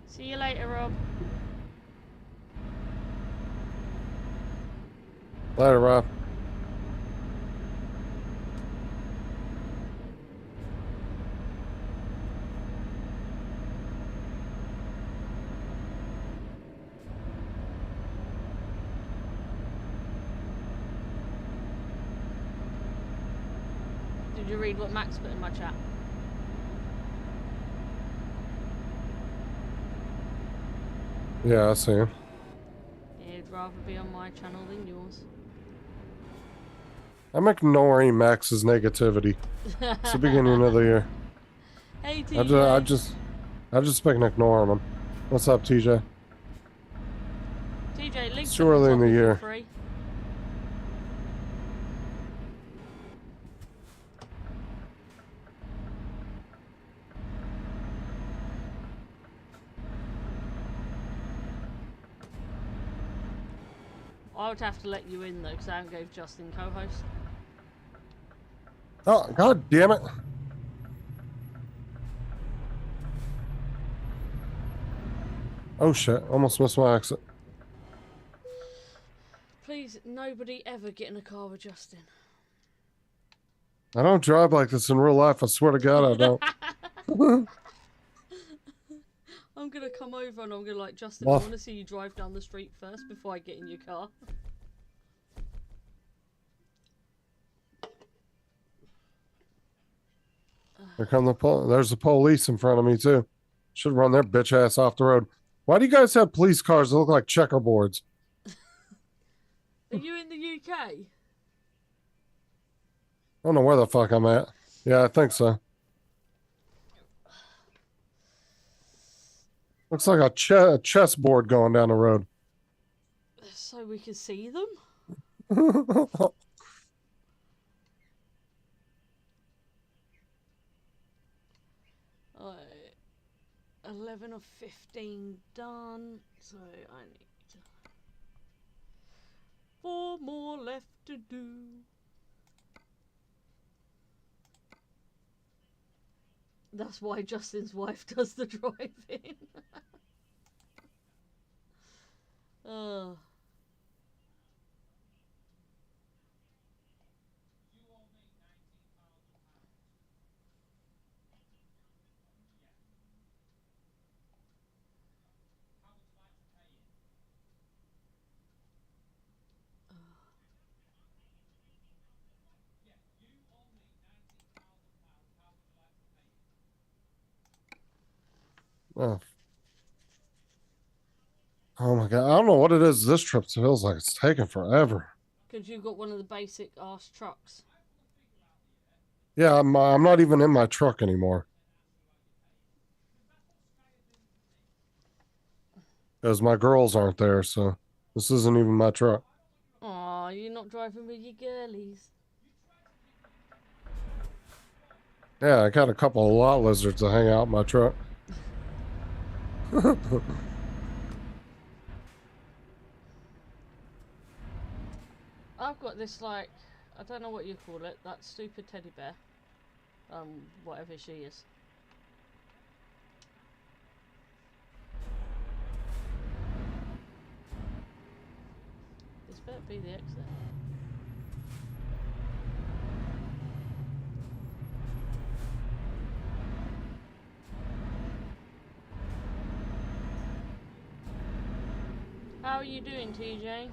See you later, Rob. Later, Rob. Did you read what Max put in my chat? Yeah, I see him. He'd rather be on my channel than yours. I'm ignoring Max's negativity. It's the beginning of the year. Hey, TJ. I just been ignoring him. What's up, TJ? TJ, links It's at too the early in top the if you're year. free. I would have to let you in though, because I haven't gave Justin co-host. Oh, god damn it. Oh shit, almost missed my exit. Please, nobody ever get in a car with Justin. I don't drive like this in real life, I swear to god I don't. I'm gonna come over and I'm gonna like, Justin, Well, I want to see you drive down the street first before I get in your car. Here come there's the police in front of me too. Should run their bitch ass off the road. Why do you guys have police cars that look like checkerboards? Are you in the UK? I don't know where the fuck I'm at. Yeah, I think so. Looks like a chessboard going down the road. So we can see them? 11 of 15 done, so I need 4 more left to do. That's why Justin's wife does the driving. Oh. Oh. Oh my god, I don't know what it is. This trip feels like it's taking forever. Because you've got one of the basic ass trucks. Yeah, I'm not even in my truck anymore. Because my girls aren't there, so this isn't even my truck. Aw, you're not driving with your girlies. Yeah, I got a couple of lot lizards to hang out in my truck. I've got this, like, I don't know what you call it, that stupid teddy bear. Whatever she is. This better be the exit. How are you doing, TJ?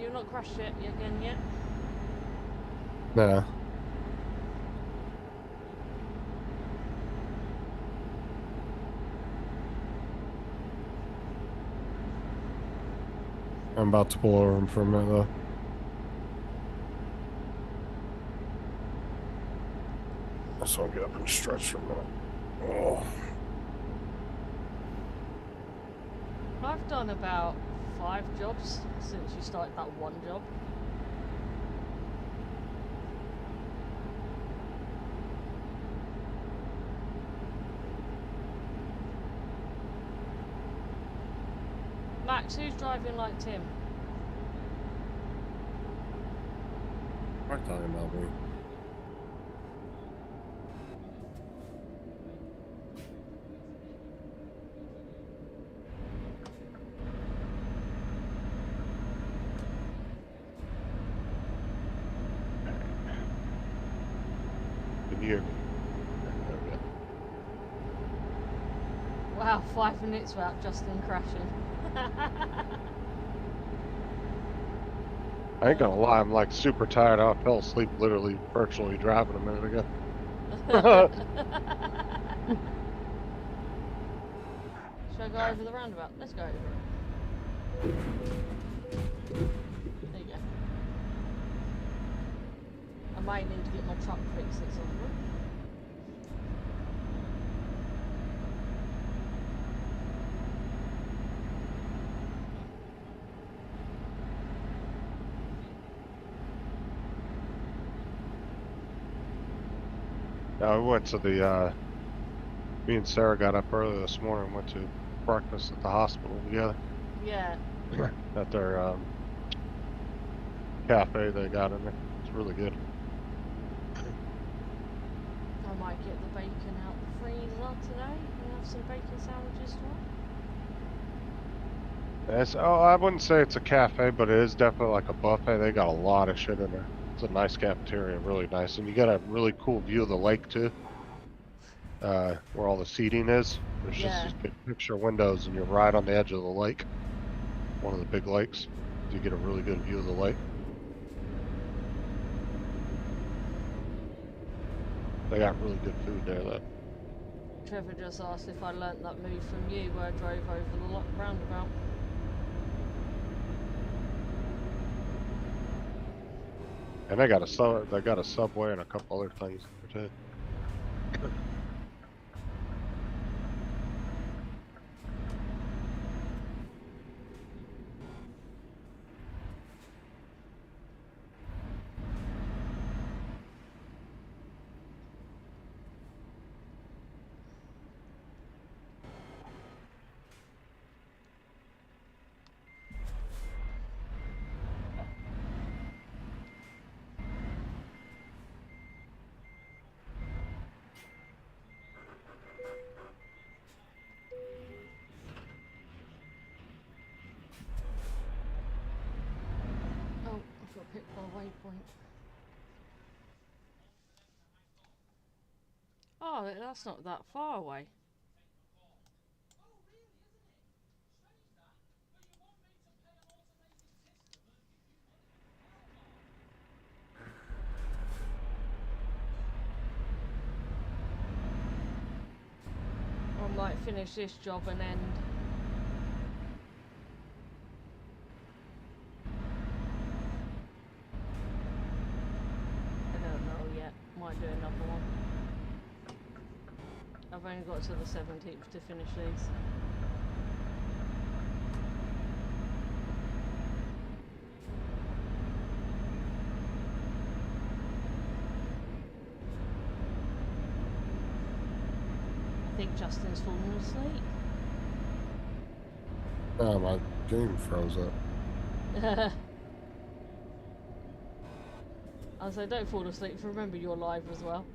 You've not crashed it again yet? Nah. I'm about to pull over him for a minute though. So I'll get up and stretch for a minute. Oh. I've done about 5 jobs since you started that one job. Max, who's driving like Tim? What are you talking about me? Can you hear me? There we go. Wow, 5 minutes without Justin crashing. I ain't gonna lie, I'm like super tired. I fell asleep literally virtually driving a minute ago. Should I go over the roundabout? Let's go over it. There you go. I might need to get my truck fixed at some point. Yeah, we went to the, me and Sarah got up early this morning and went to breakfast at the hospital together. Yeah. At their cafe they got in there. It's really good. I might get the bacon out the freezer today and have some bacon sandwiches tomorrow. It's, oh, I wouldn't say it's a cafe, but it is definitely like a buffet. They got a lot of shit in there. It's a nice cafeteria, really nice. And you got a really cool view of the lake too. Where all the seating is. There's just these big picture windows and you're right on the edge of the lake. One of the big lakes. So you get a really good view of the lake. They got really good food there though. Trevor just asked if I learnt that move from you where I drove over the roundabout. And they got a subway and a couple other things there too. Oh, I've got to pick my waypoint. Oh, that's not that far away. I might finish this job and end. I don't know yet. Might do another one. I've only got to the 17th to finish these. I think Justin's fallen asleep. Oh, my game froze up. I say don't fall asleep, remember you're live as well.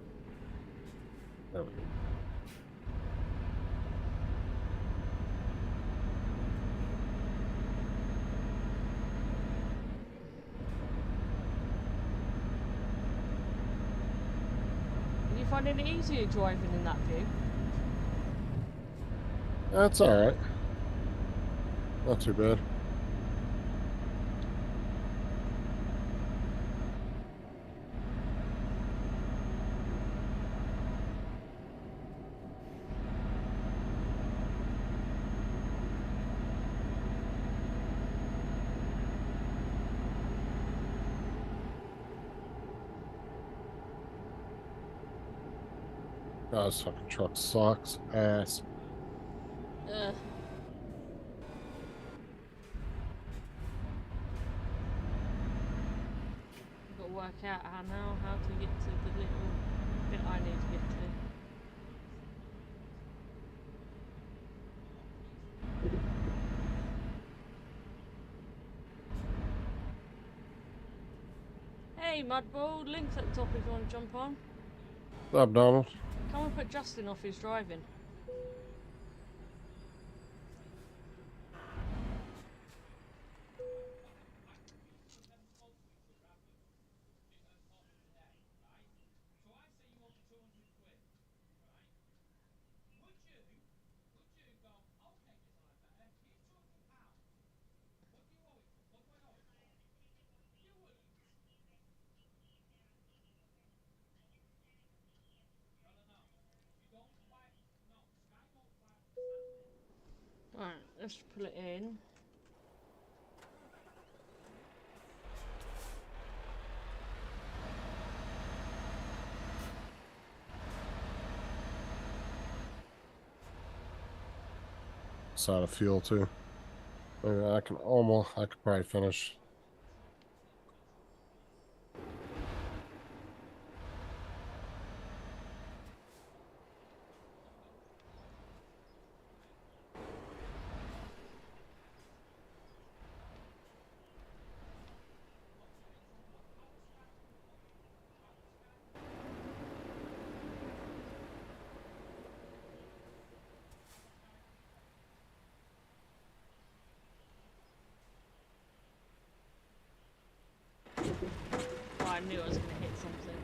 There we go. Are you finding it easier driving in that view? That's alright. Not too bad. Oh, this fucking truck sucks ass. I've got to work out how to get to the little bit I need to get to. Hey, Mudball, link's at the top if you want to jump on. What's up, Donald? Come and put Justin off his driving. Right, let's pull it in. It's out of fuel too. Maybe I could probably finish. Oh, I knew I was going to hit something.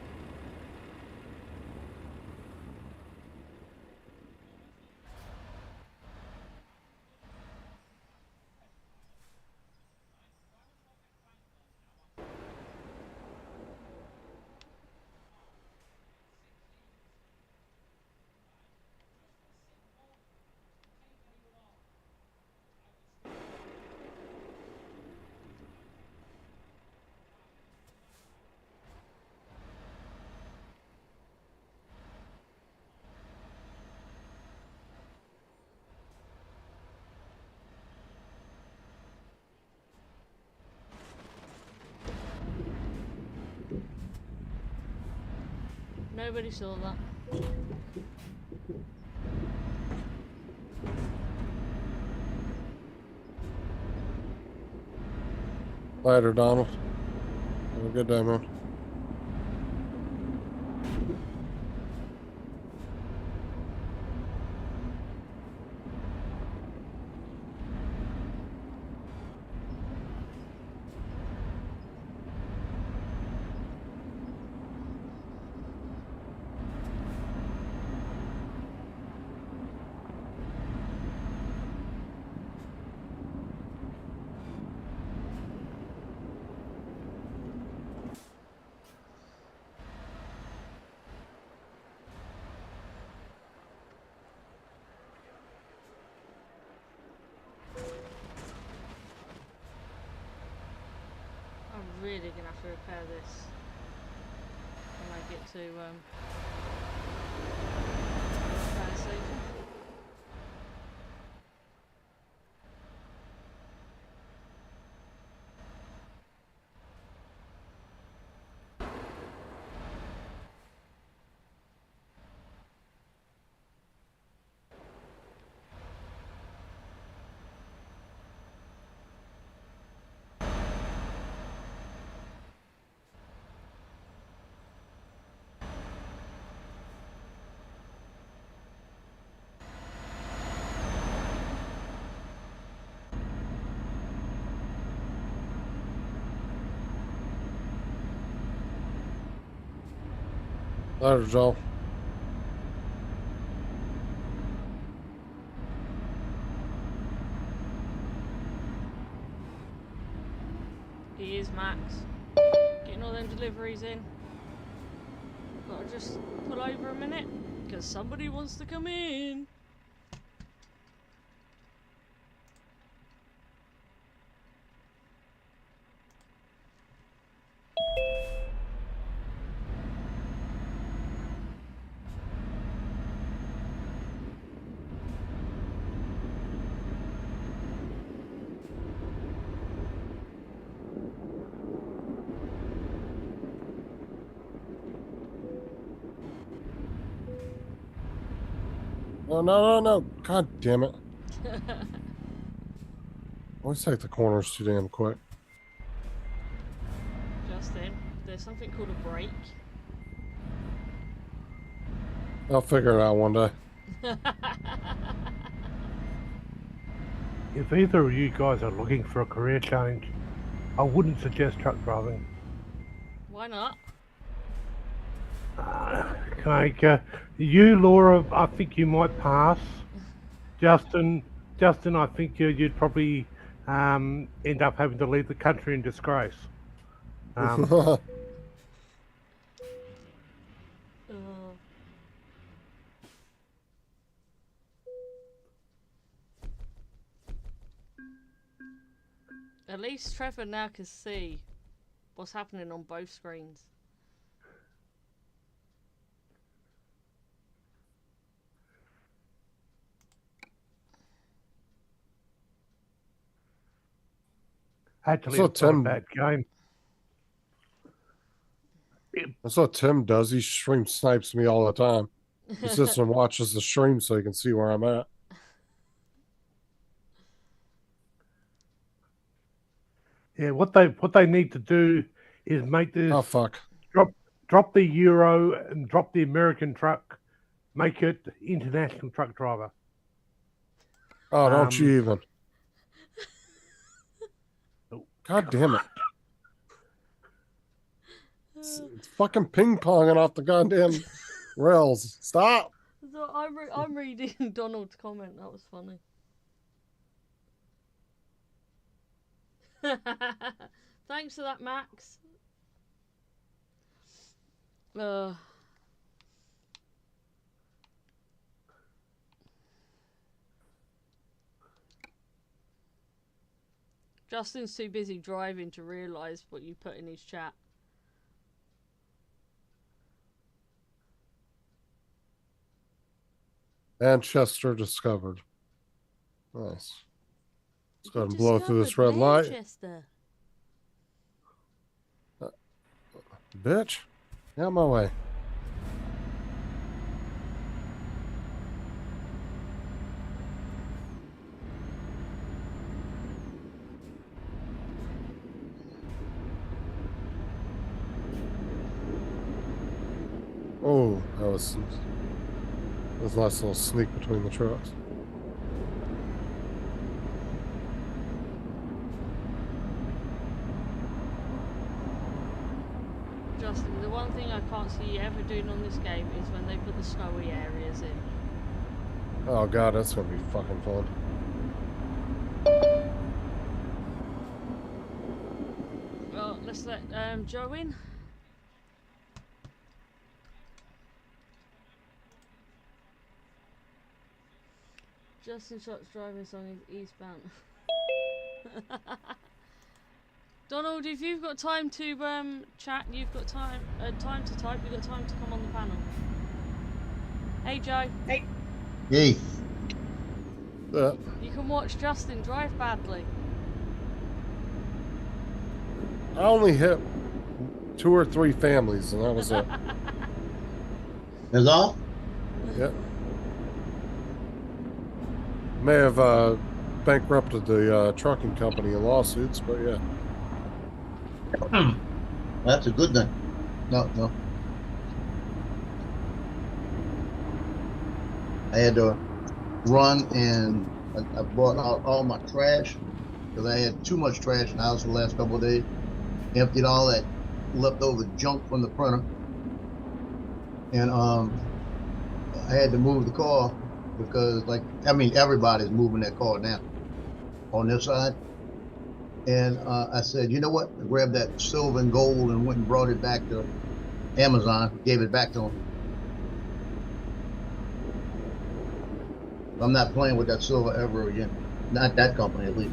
Nobody saw that. Later, Donald. Have a good day, man. I'm really going to have to repair this when I get to repair station. Later, Joel. He is Max. Getting all them deliveries in. Gotta just pull over a minute, because somebody wants to come in. Oh, no. God damn it. Always take the corners too damn quick. Justin, there's something called a brake. I'll figure it out one day. If either of you guys are looking for a career change, I wouldn't suggest truck driving. Why not? Okay, you, Laura, I think you might pass. Justin, I think you'd probably end up having to leave the country in disgrace. Uh, At least Trevor now can see what's happening on both screens. Actually, So it's not a Tim- bad game. That's what Tim does. He stream snipes me all the time. He sits and watches the stream so he can see where I'm at. Yeah, what they need to do is make this Oh fuck! drop the Euro and drop the American truck, make it international truck driver. Oh, don't you even! God damn it! It's fucking ping ponging off the goddamn rails. Stop! So I'm reading Donald's comment. That was funny. Thanks for that, Max. Justin's too busy driving to realise what you put in his chat. Manchester discovered. Nice. Let's go ahead and blow through this red light. Bitch. Get out of my way. Oh, that was a nice little sneak between the trucks. Justin, the one thing I can't see you ever doing on this game is when they put the snowy areas in. Oh god, that's gonna be fucking fun. Well, let's let Joe in. Justin Shot's driving song is Eastbound. Donald, if you've got time to chat, you've got time to type, you've got time to come on the panel. Hey Joe. Hey. Hey. You can watch Justin drive badly. I only hit 2 or 3 families, and that was it. That's all? Yep. May have bankrupted the trucking company in lawsuits, but yeah. That's a good thing. No. I had to run and I brought out all my trash because I had too much trash in the house the last couple of days. Emptied all that leftover junk from the printer. And I had to move the car because everybody's moving their car now on this side. And I said, you know what? I grabbed that silver and gold and went and brought it back to Amazon, gave it back to them. I'm not playing with that silver ever again. Not that company, at least.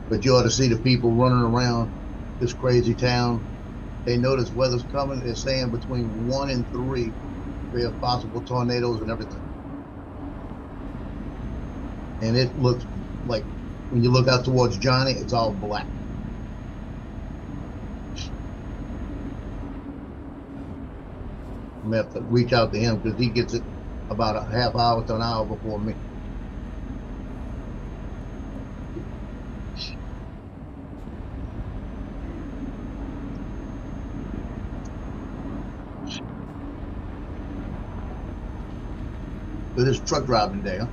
But you ought to see the people running around this crazy town. They notice weather's coming. They're saying between 1 and 3 we have possible tornadoes and everything. And it looks like when you look out towards Johnny, it's all black. I'm gonna have to reach out to him because he gets it about a half hour to an hour before me. So this truck driving day, huh?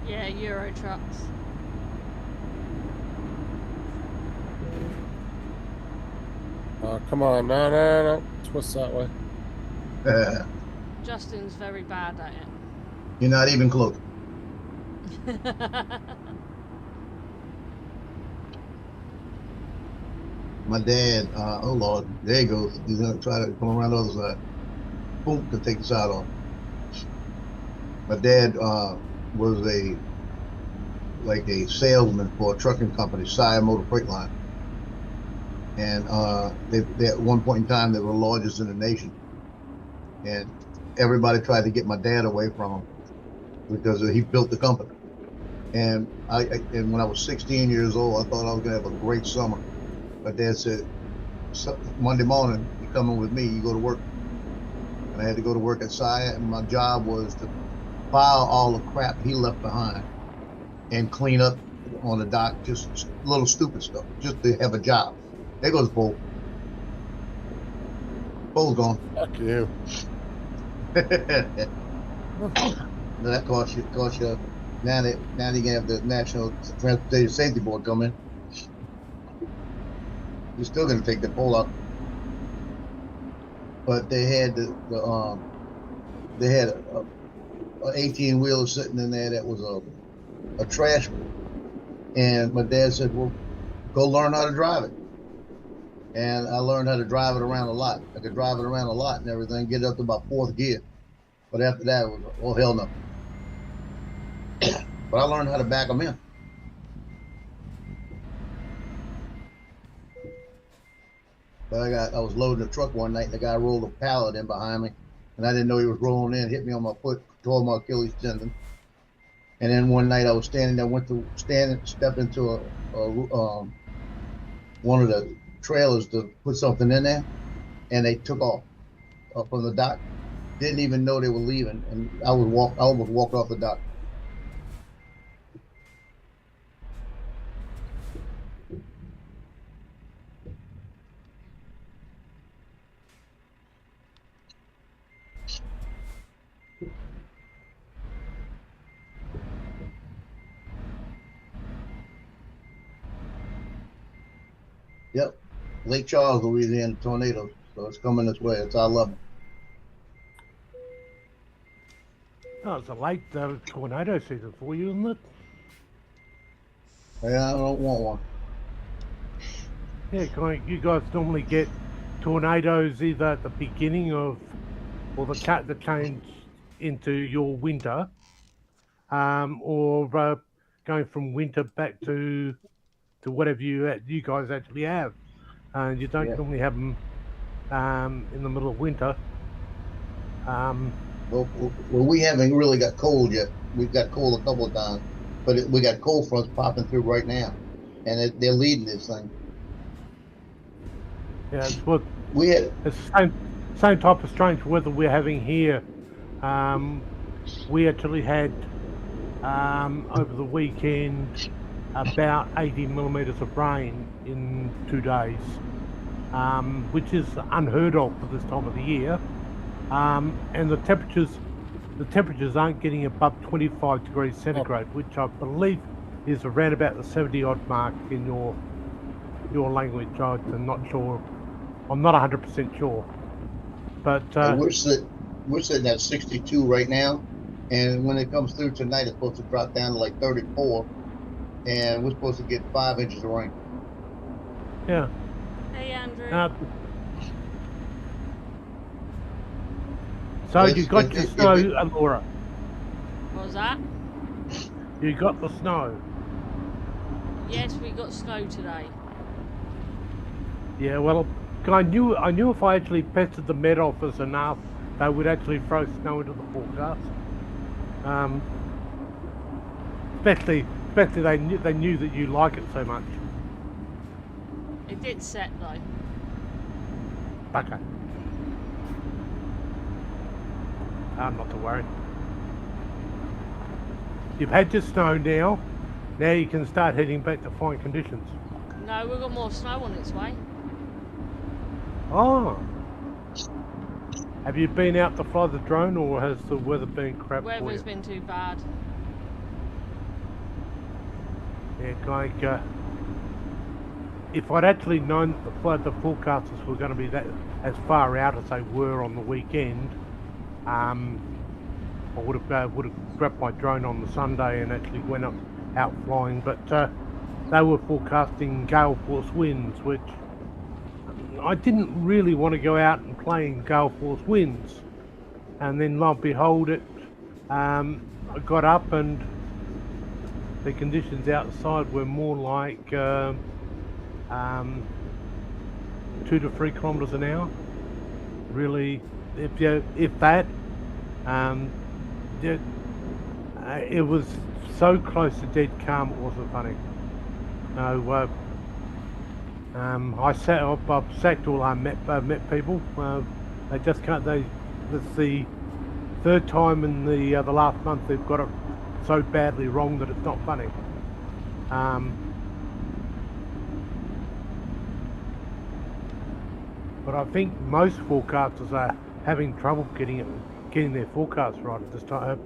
Yeah, Euro trucks. Come on, no. Twist that way. Justin's very bad at You're not even close. it. My dad, oh Lord, there he goes. He's gonna try to come around the other side. Boom, to take the side off. My dad was a salesman for a trucking company, Sire Motor Freight Line. And they at one point in time they were the largest in the nation. And everybody tried to get my dad away from him because he built the company. And and when I was 16 years old, I thought I was gonna have a great summer. My dad said, Monday morning, you're coming with me, you go to work. And I had to go to work at Sire, and my job was to file all the crap he left behind and clean up on the dock, just little stupid stuff, just to have a job. There goes Bull. Bull's gone. Fuck you. That cost you. Now they can have the National Transportation Safety Board come in. You're still gonna take the pole out. But they had they had a 18 wheeler sitting in there that was a trash one. And my dad said, well, go learn how to drive it. And I learned how to drive it around a lot. I could drive it around a lot and everything, get it up to about 4th gear. But after that, it was, oh, hell no. But I learned how to back them in. But I was loading a truck one night and the guy rolled a pallet in behind me. And I didn't know he was rolling in, hit me on my foot, tore my Achilles tendon. And then one night I was standing there, step into one of the trailers to put something in there, and they took off from the dock. Didn't even know they were leaving, and I almost walked off the dock. Yep, Lake Charles, Louisiana tornadoes. So it's coming this way. It's our level. Oh, it's a late tornado season for you, isn't it? Yeah, I don't want one. Yeah, you guys normally get tornadoes either at the beginning of, or the change into your winter, or going from winter back to whatever you guys actually have. And you don't normally have them in the middle of winter. Well, we haven't really got cold yet. We've got cold a couple of times, but we got cold fronts popping through right now, and they're leading this thing. Yeah, it's what We had it's the same type of strange weather we're having here. We actually had over the weekend about 80 millimeters of rain in 2 days, which is unheard of for this time of the year. And the temperatures aren't getting above 25 degrees centigrade, which I believe is around about the 70 odd mark in your language. I'm not sure. I'm not 100% sure. But we're sitting at 62 right now, and when it comes through tonight, it's supposed to drop down to like 34, and we're supposed to get 5 inches of rain. yeah. Hey, Andrew. So you got your snow, Laura. What was that? You got the snow. Yes, we got snow today. Yeah, well, I knew if I actually pestered the Met Office enough, they would actually throw snow into the forecast. Especially they knew that you like it so much. It did set though. Okay. Not to worry. You've had your snow now. Now you can start heading back to fine conditions. No, we've got more snow on its way. Oh. Have you been out to fly the drone, or has the weather been crap for Weather's you? been too bad. Yeah, like, if I'd actually known that the forecasters were going to be that as far out as they were on the weekend, I would have grabbed my drone on the Sunday and actually went out flying. But they were forecasting gale force winds, which I didn't really want to go out and play in gale force winds. And then, lo and behold, I got up and the conditions outside were more like 2 to 3 kilometers an hour. Really, if that, it was so close to dead calm it wasn't funny. No, I've sacked all our met people. They just can't. It's the third time in the last month they've got it so badly wrong that it's not funny. But I think most forecasters are having trouble getting their forecasts right at this time.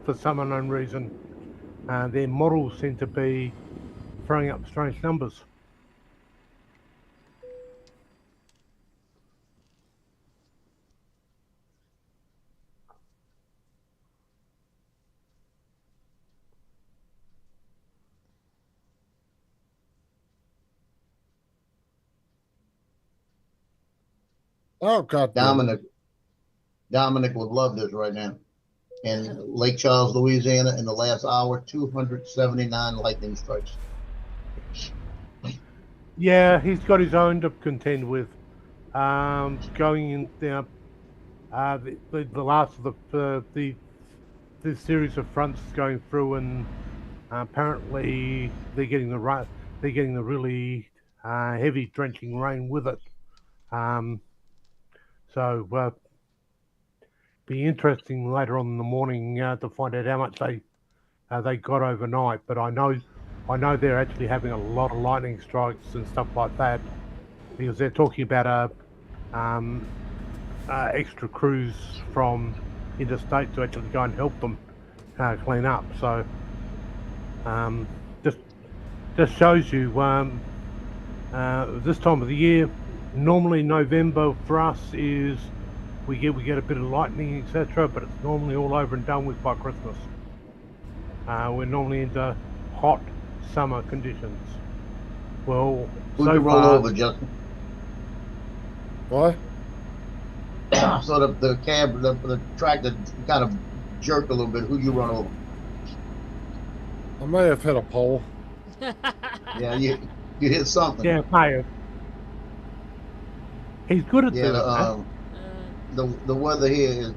For some unknown reason, their models seem to be throwing up strange numbers. Oh God, damn it. Dominic would love this right now. In Lake Charles, Louisiana, in the last hour, 279 lightning strikes. Yeah, he's got his own to contend with. Going in the last of the series of fronts going through, and apparently they're getting the really heavy drenching rain with it. So be interesting later on in the morning to find out how much they got overnight. But I know they're actually having a lot of lightning strikes and stuff like that, because they're talking about extra crews from interstate to actually go and help them clean up. So just shows you this time of the year. Normally November for us is we get a bit of lightning, etc., but it's normally all over and done with by Christmas. We're normally into hot summer conditions. Well, Who'd so you roll far, over, Justin? What? So the tractor kind of jerked a little bit. Who'd you run over? I may have hit a pole. Yeah, you hit something. yeah, Mayo. He's good at Yeah, doing that. the weather here is,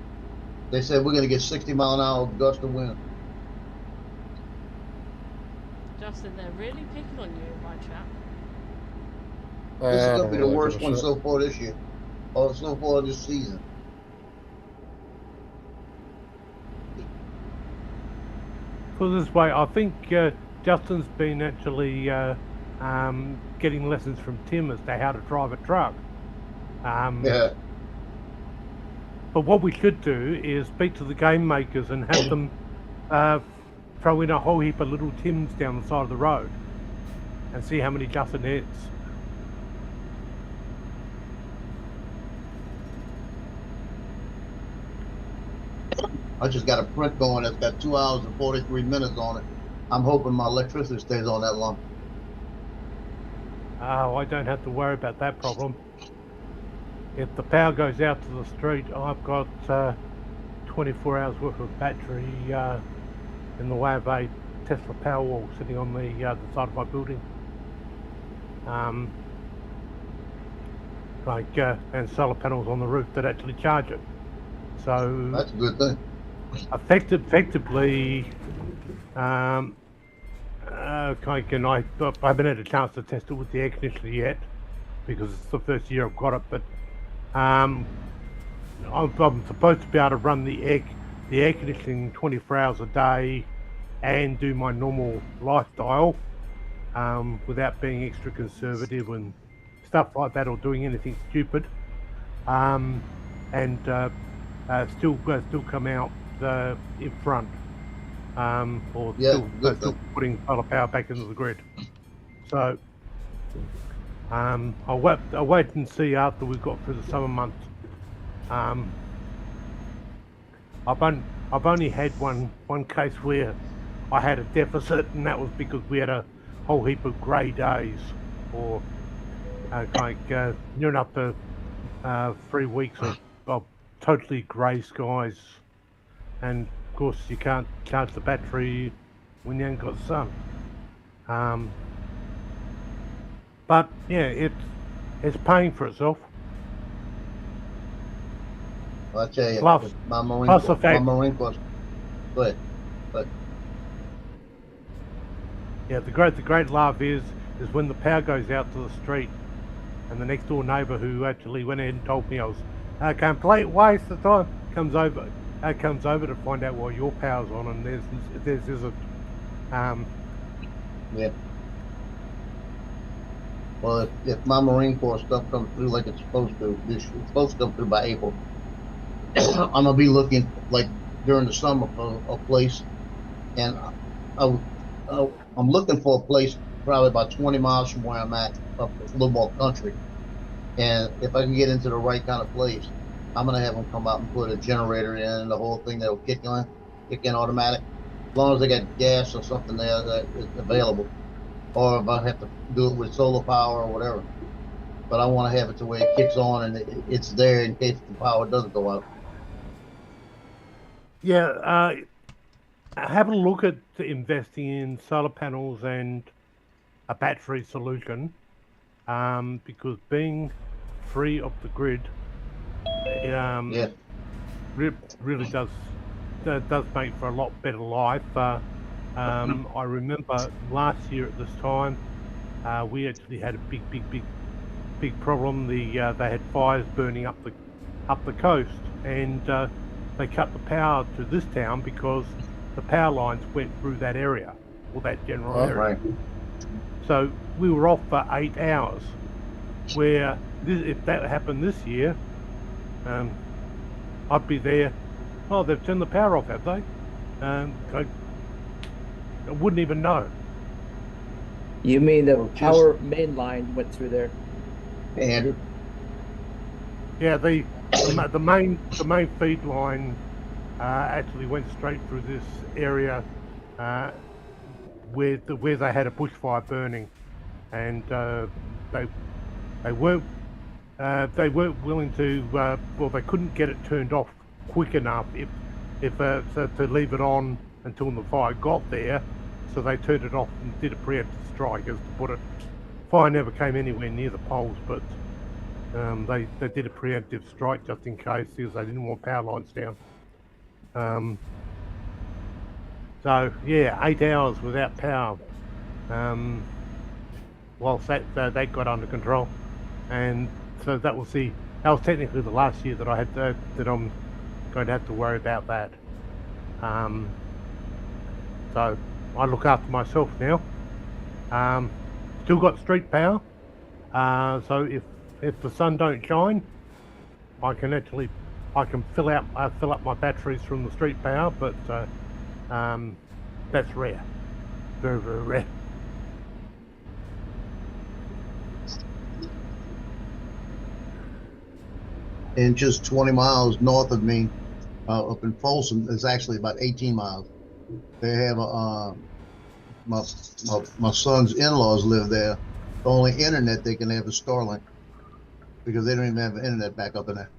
they said we're going to get 60-mile-an-hour gust of wind. Justin, they're really picking on you in my chat. This is I going to don't be the really worst give a one shit. so far this year, or so far this season. Put it this way, I think Justin's been actually getting lessons from Tim as to how to drive a truck. Yeah, But what we should do is speak to the game makers and have them throw in a whole heap of little Tims down the side of the road and see how many Justin hits. I just got a print going that's got 2 hours and 43 minutes on it. I'm hoping my electricity stays on that long. Oh, I don't have to worry about that problem. If the power goes out to the street, I've got 24 hours worth of battery in the way of a Tesla Powerwall sitting on the side of my building. And solar panels on the roof that actually charge it. So That's a good thing. effectively, I haven't had a chance to test it with the air conditioner yet because it's the first year I've got it. But I'm supposed to be able to run the air conditioning 24 hours a day and do my normal lifestyle without being extra conservative and stuff like that or doing anything stupid. and still come out in front, or Yeah, still good thing. putting solar power back into the grid. So I'll wait and see after we've got through the summer months. I've only had one case where I had a deficit, and that was because we had a whole heap of grey days, or near enough to 3 weeks of totally grey skies, and of course you can't charge the battery when you ain't got sun. But yeah, it's paying for itself. I'll tell you, Plus- my Marine plus the my fact- Marine Corps. Go ahead. Yeah, the great laugh is when the power goes out to the street, and the next door neighbour who actually went ahead and told me I was a complete waste of time comes over to find out why your power's on, and there's isn't. Yeah. Well, if my Marine Corps stuff comes through like it's supposed to, it's supposed to come through by April. I'm gonna be looking like during the summer for a place, and I'm looking for a place probably about 20 miles from where I'm at, up a little more country. And if I can get into the right kind of place, I'm gonna have them come out and put a generator in and the whole thing that'll kick in automatic, as long as they got gas or something there that is available, or if I have to do it with solar power or whatever. But I want to have it to where it kicks on and it's there in case the power doesn't go out. Yeah, have a look at investing in solar panels and a battery solution, because being free of the grid, Yeah. really does make for a lot better life. I remember last year at this time, we actually had a big problem. They had fires burning up the coast, and they cut the power to this town because the power lines went through that area, or that general area. Right. So we were off for 8 hours. Where if that happened this year, I'd be there. Oh, they've turned the power off, have they? I wouldn't even know. You mean the Well, just- power main line went through there? Hey, Andrew. Yeah, the main feed line actually went straight through this area where they had a bushfire burning, and they weren't willing to. Well, they couldn't get it turned off quick enough so to leave it on until the fire got there. So they turned it off and did a preemptive strike, as to put it. Fire never came anywhere near the poles, but they did a preemptive strike just in case, because they didn't want power lines down. So yeah, 8 hours without power. Whilst that got under control, and so that was technically the last year that I had that I'm going to have to worry about that. So I look after myself now. Still got street power, so if the sun don't shine, I can fill up my batteries from the street power, but that's rare, very rare. And just 20 miles north of me, up in Folsom, it's actually about 18 miles. They have my son's in-laws live there. The only internet they can have is Starlink, because they don't even have internet back up in there.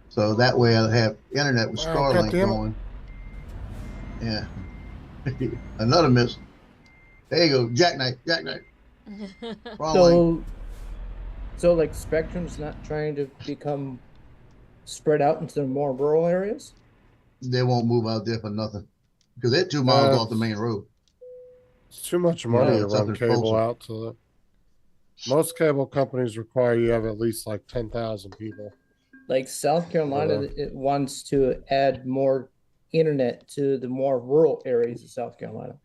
So that way I have internet with Wow, Starlink goddamn it. going. Yeah. Another miss. There you go, jackknife. Wrong lane. So like Spectrum's not trying to become spread out into more rural areas? They won't move out there for nothing, because they're 2 miles off the main road. It's too much money to it's up run in cable Folsom. out to the. Most cable companies require you have at least like 10,000 people. Like South Carolina, it wants to add more internet to the more rural areas of South Carolina.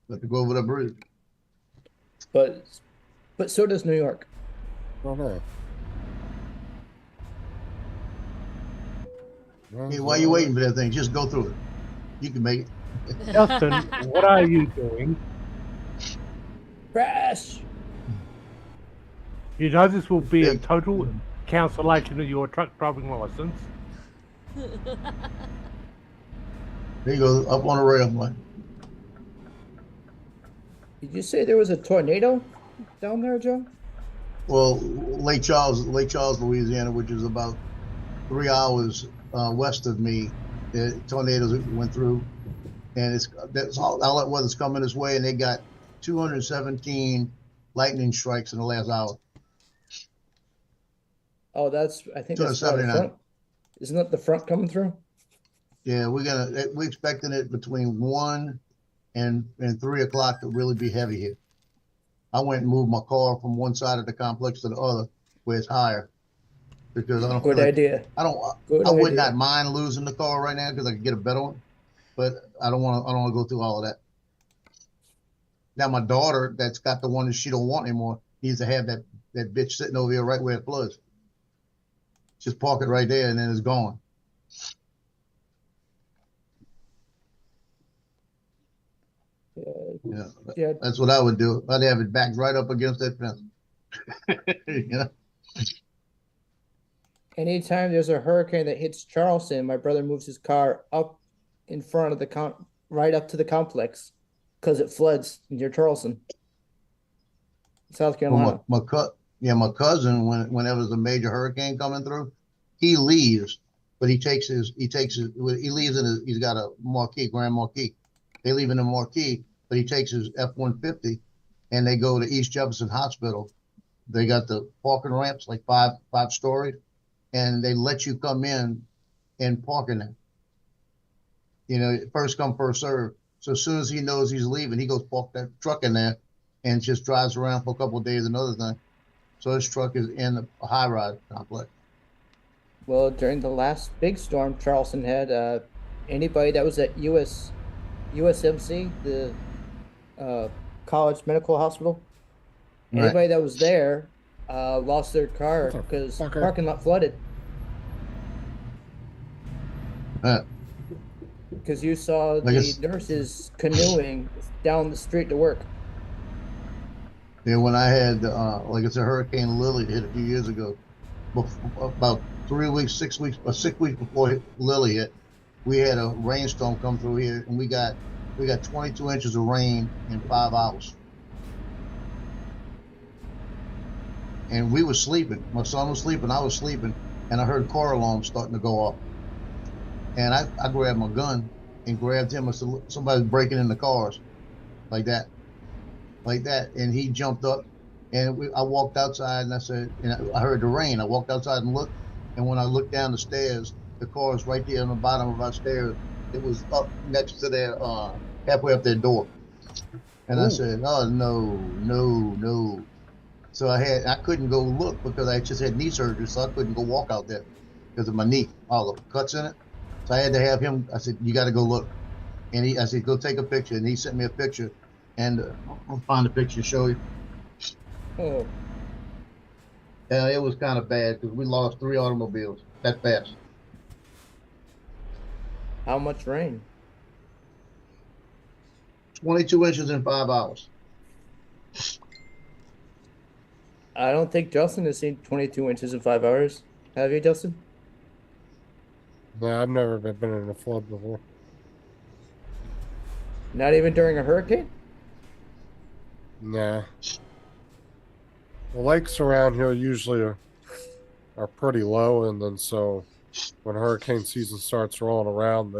But to go over the bridge. But so does New York. I don't know. Hey, while you waiting for that thing, just go through it. You can make it. Justin, what are you doing? Crash. You know this will be a Hey. total cancellation of your truck driving license. There you go, up on the rail, man. Did you say there was a tornado down there, Joe? Well, Lake Charles, Louisiana, which is about 3 hours west of me, the tornadoes went through, and that's all that weather's coming this way, and they got 217 lightning strikes in the last hour. Oh, I think that's probably the 279. front. Isn't that the front coming through? Yeah, we're expecting it between 1 and 3 o'clock to really be heavy here. I went and moved my car from one side of the complex to the other where it's higher, because I don't Good feel like, idea. Good I would idea. not mind losing the car right now because I could get a better one, but I don't want to go through all of that. Now my daughter, that's got the one that she don't want anymore, needs to have that bitch sitting over here right where it floods. Just park it right there and then it's gone. Yeah, Yeah. that's what I would do. I'd have it backed right up against that fence. You know? Anytime there's a hurricane that hits Charleston, my brother moves his car up in front of the right up to the complex because it floods near Charleston, South Carolina. Well, my cousin, whenever there's a major hurricane coming through, he leaves, but he leaves he's got a Marquis, Grand Marquis. They leave in the Marquis, but he takes his F-150 and they go to East Jefferson Hospital. They got the parking ramps, like five stories, and they let you come in and park in there. You know, first come, first serve. So as soon as he knows he's leaving, he goes park that truck in there and just drives around for a couple of days, another thing. So his truck is in a high-rise complex. Well, during the last big storm, Charleston had anybody that was at USMC, the college medical hospital. Right. Anybody that was there lost their car What the because fucker? parking lot flooded. Because you saw Like the nurses canoeing down the street to work. Yeah, when I had, like it's a Hurricane Lily hit a few years ago, about 6 weeks before Lily hit, we had a rainstorm come through here, and we got 22 inches of rain in 5 hours. And we were sleeping. My son was sleeping, I was sleeping, and I heard car alarms starting to go off. And I grabbed my gun and grabbed him. I said, somebody's breaking in the cars, like that. And he jumped up, and I walked outside, and I said, and I heard the rain. I walked outside and looked, and when I looked down the stairs, the car was right there on the bottom of our stairs. It was up next to their, halfway up their door. And I said, oh, no. So I couldn't go look because I just had knee surgery, so I couldn't go walk out there because of my knee, all the cuts in it. So I had to have him. I said, you got to go look. And I said, go take a picture. And he sent me a picture. And I'll find the picture to show you. Oh, Yeah, it was kind of bad because we lost 3 automobiles that fast. how much rain? 22 inches in 5 hours. I don't think Justin has seen 22 inches in 5 hours. Have you, Justin? No, I've never been in a flood before. Not even during a hurricane? Nah. The lakes around here usually are pretty low, and then so when hurricane season starts rolling around,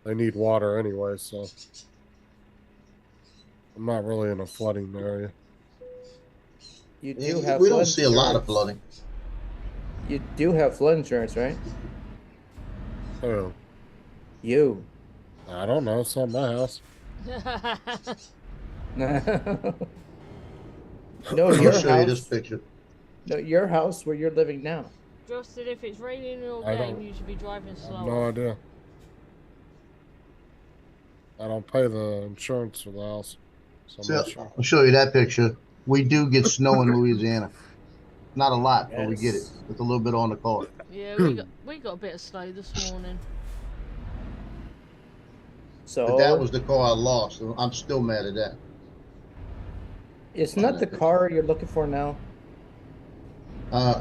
they need water anyway, so I'm not really in a flooding area. You do have We flood don't see a lot of insurance. flooding. You do have flood insurance, right? Oh, You. I don't know. It's not my house. No, I'll your show you this house. picture. No, your house where you're living now. Justin, if it's raining all I game, don't- you should be driving I have slower. no idea. I don't pay the insurance for the house, so I'm So not sure. I'll show you that picture. We do get snow in Louisiana. Not a lot, but we get it. Yes. With a little bit on the car. Yeah, we got a bit of snow this morning. So But that was the car I lost. And I'm still mad at that. it's not the car you're looking for now.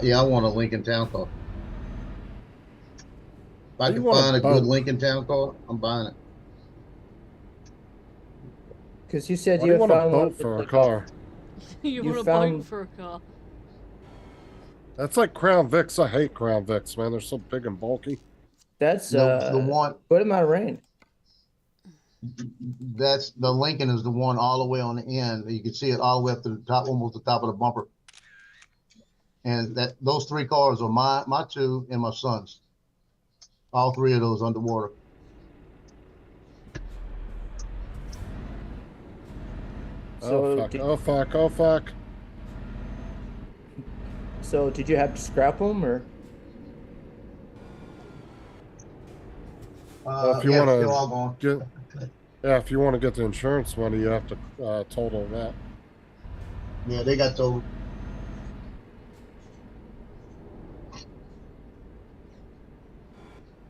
Yeah, I want a Lincoln Town car. If I You can want a find a boat. good Lincoln Town car, I'm buying it. Because you said Why you do you had want a found one boat with, for a like, car? You You want a found- boat for a car? That's like Crown Vics. I hate Crown Vics, man. They're so big and bulky. That's The one good amount of rain. that's the Lincoln is the one all the way on the end. You can see it all the way up to the top, almost the top of the bumper. And those three cars are my two and my son's. All three of those underwater. So Oh fuck! did, Oh fuck! Oh fuck! so did you have to scrap them or? Well, if you Yeah, wanna- they're all gone. Yeah, if you want to get the insurance money, you have to total that. Yeah, they got told.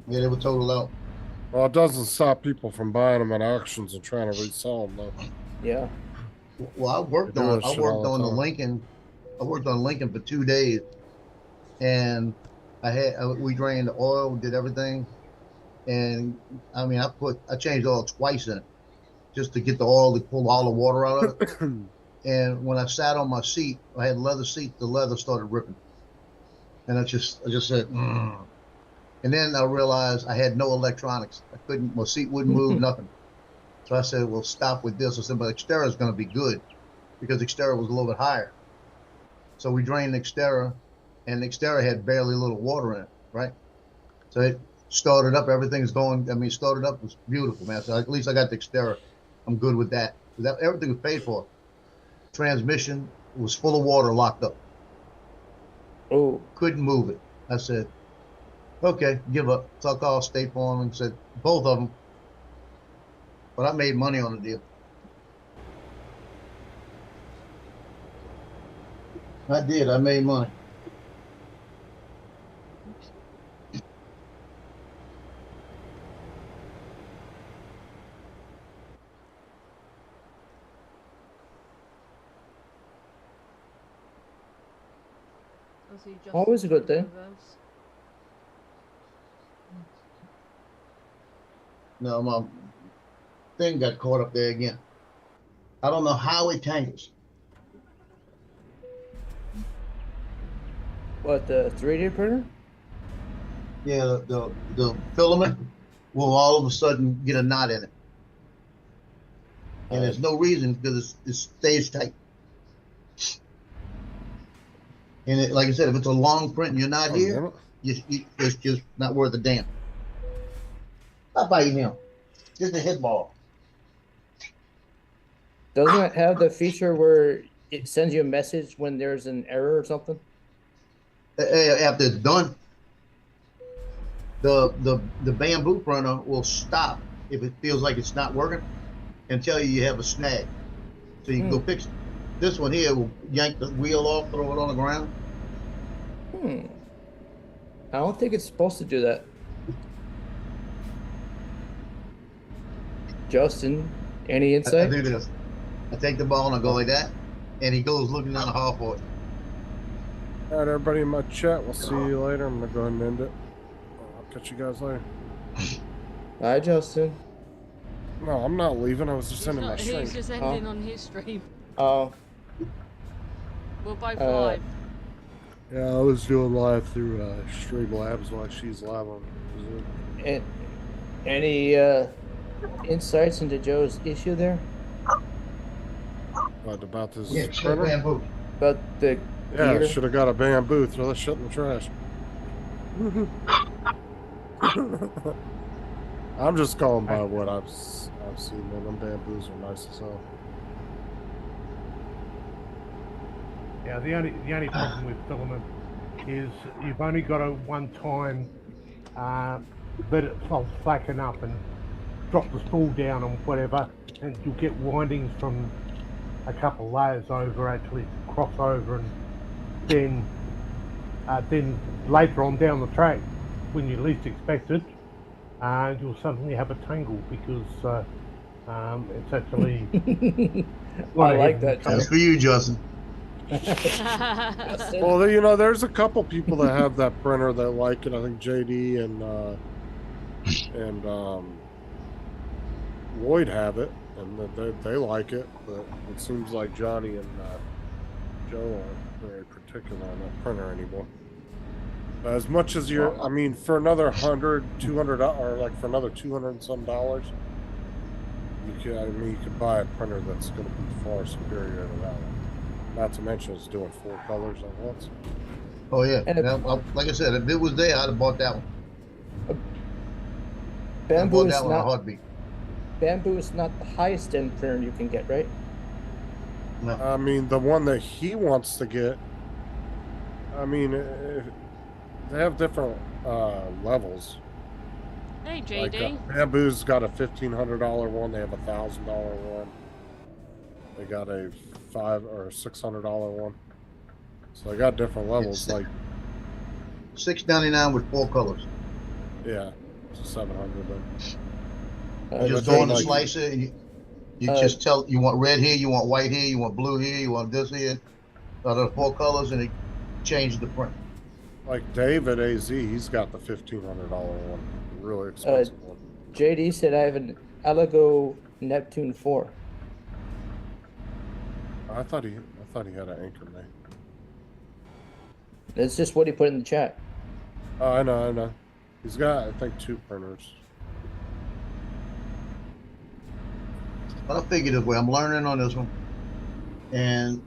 Yeah, they were totaled out. Well, it doesn't stop people from buying them at auctions and trying to resell them, though. Yeah. Well, I worked They do on that I shit all worked the on the time. Lincoln. I worked on Lincoln for 2 days, and we drained the oil, did everything, and I mean I changed oil twice in it just to get the oil to pull all the water out of it. And when I sat on my seat, I had leather seat. The leather started ripping, and I just said, "Mm." And then I realized I had no electronics. I couldn't. My seat wouldn't move, nothing. So I said, "Well, stop with this." I said, "But Xterra is going to be good," because Xterra was a little bit higher. So we drained the Xterra, and the Xterra had barely a little water in it, right? So it started up. Everything's going. I mean, started up, was beautiful, man. So at least I got the Xterra. I'm good with that. Everything was paid for. Transmission was full of water, locked up. Oh, Couldn't move it. I said, "Okay, give up." So I called State Farm and said, both of them. But I made money on the deal. I did. I made money. I see Justin Always a good thing. reverse. No, my thing got caught up there again. I don't know how it tangles. what, the 3D printer? Yeah, the filament will all of a sudden get a knot in it. And there's no reason because it stays tight. And like I said, if it's a long print and you're not Oh, here, it's just not worth a damn. Stop biting him. Just a hit ball. Doesn't it have the feature where it sends you a message when there's an error or something? After it's done, the bamboo printer will stop if it feels like it's not working and tell you have a snag. So you can go fix it. This one here will yank the wheel off, throw it on the ground. I don't think it's supposed to do that. Justin, any I insight? do this. I take the ball and I go like that, and he goes looking down the hall for it. All right, everybody in my chat. We'll see you later. I'm gonna go ahead and end it. I'll catch you guys later. Bye, Justin. No, I'm not leaving. I was just He's, ending my not, stream. he's just ending on his stream. Oh, We're both Uh, live. Yeah, I was doing live through Streamlabs while she's live on Zoom. and any insights into Joe's issue there? What about this Yeah, shut printer? bamboo. About the Yeah, gear? should have got a bamboo. Throw that shit in the trash. I'm just going by what I've seen. Man, them bamboos are nice as hell. Yeah, the only problem with filament is you've only got to one time let it slacken up and drop the spool down and whatever, and you'll get windings from a couple layers over actually cross over, and then then later on down the track, when you least expect it, you'll suddenly have a tangle because it's actually. I like that. That's Joe. for you, Justin. Justin. Well, you know, there's a couple people that have that printer that like it. I think JD and Lloyd have it, and they like it. But it seems like Johnny and Joe aren't very particular on that printer anymore. As much as you're, I mean, for another $100, $200, or like for another $200 and some dollars, you could buy a printer that's going to be far superior to that one. Not to mention it's doing 4 colors at once. Oh yeah. And Like I said, if it was there, I'd have bought that one. I Bamboo bought is that one in a not heartbeat. Bamboo is not the highest end printer you can get, right? No. I mean, the one that he wants to get, I mean, they have different levels. Hey, Like, JD. Bamboo's got a $1,500 one. They have a $1,000 one. They got a $500 or $600 one. So they got different levels. It's like, $6.99 with 4 colors. yeah, it's $700 then. You just but go on the like- slicer and you just tell you want red here, you want white here, you want blue here, you want this here. The 4 colors, and it changes the print. Like David AZ, he's got the $1,500 one, really expensive one. JD said I have an Aligo Neptune 4. I thought he had an Anchor Man. It's just what he put in the chat. Oh, I know. He's got, I think, 2 printers. But I figure this way, I'm learning on this one, and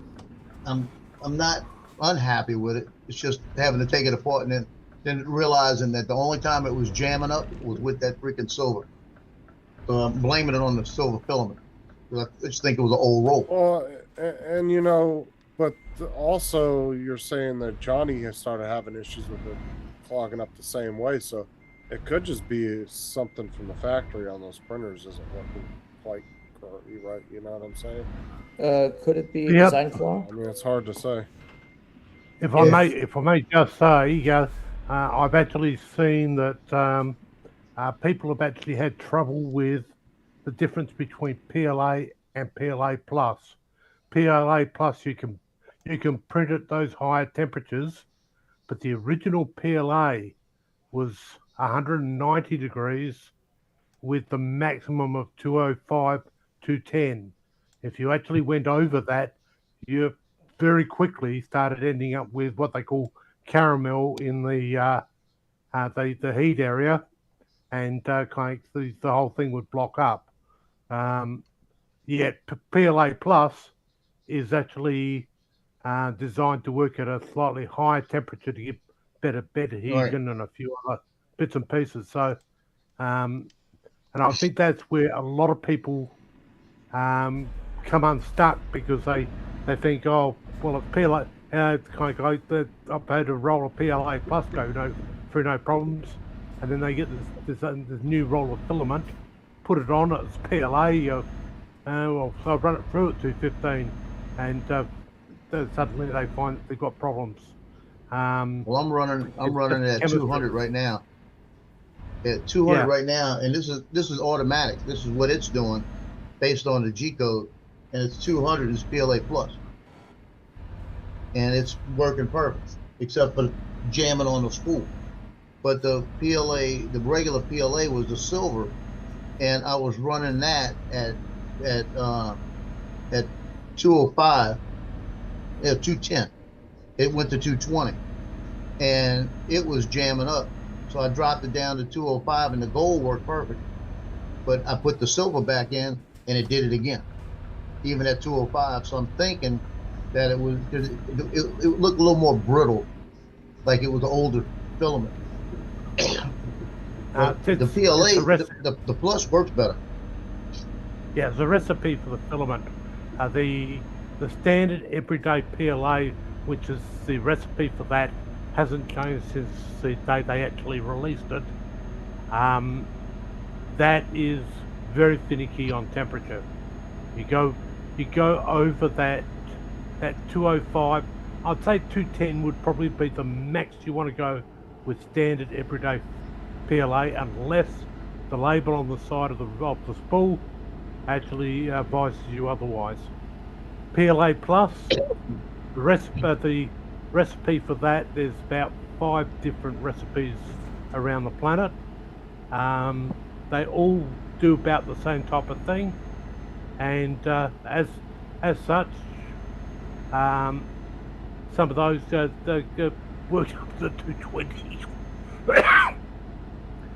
I'm not unhappy with it. It's just having to take it apart and then realizing that the only time it was jamming up was with that freaking silver. So I'm blaming it on the silver filament. I just think it was an old roll. Well, and you know, but also you're saying that Johnny has started having issues with it clogging up the same way, so it could just be something from the factory on those printers isn't working quite correctly right. You know what I'm saying? Could it be Yep. design flaw? I mean, it's hard to say. If I may just say, I've actually seen that people have actually had trouble with the difference between PLA and PLA plus. PLA plus you can print at those higher temperatures, but the original PLA was 190 degrees with the maximum of 205, 210. If you actually went over that, you very quickly started ending up with what they call caramel in the heat area, and kind of the whole thing would block up. Yet PLA Plus is actually designed to work at a slightly higher temperature to get better adhesion and a few other bits and pieces. So, and I think that's where a lot of people come unstuck because they think, oh, well, it's PLA. It's kind of like I've had a roll of PLA Plus go through no problems, and then they get this new roll of filament, put it on, it's PLA. Well, so I run it through at 215, and suddenly they find that they've got problems. Well, I'm running it at chemistry. 200 right now. At 200 Yeah. right now, and this is automatic. This is what it's doing based on the G code, and it's 200 is PLA plus, and it's working perfect except for jamming on the spool. But the PLA, the regular PLA was the silver, and I was running that at 205, 210. It went to 220, and it was jamming up. So I dropped it down to 205, and the gold worked perfect. But I put the silver back in, and it did it again, even at 205. So I'm thinking that it looked a little more brittle, like it was an older filament. But the PLA, the plus works better. Yeah, the recipe for the filament, the standard everyday PLA, which is the recipe for that, hasn't changed since the day they actually released it. That is very finicky on temperature. You go over that 205, I'd say 210 would probably be the max you want to go with standard everyday PLA, unless the label on the side of the spool actually advises you otherwise. PLA Plus, the recipe for that, there's about 5 different recipes around the planet. They all do about the same type of thing, and as such, some of those work up to 220,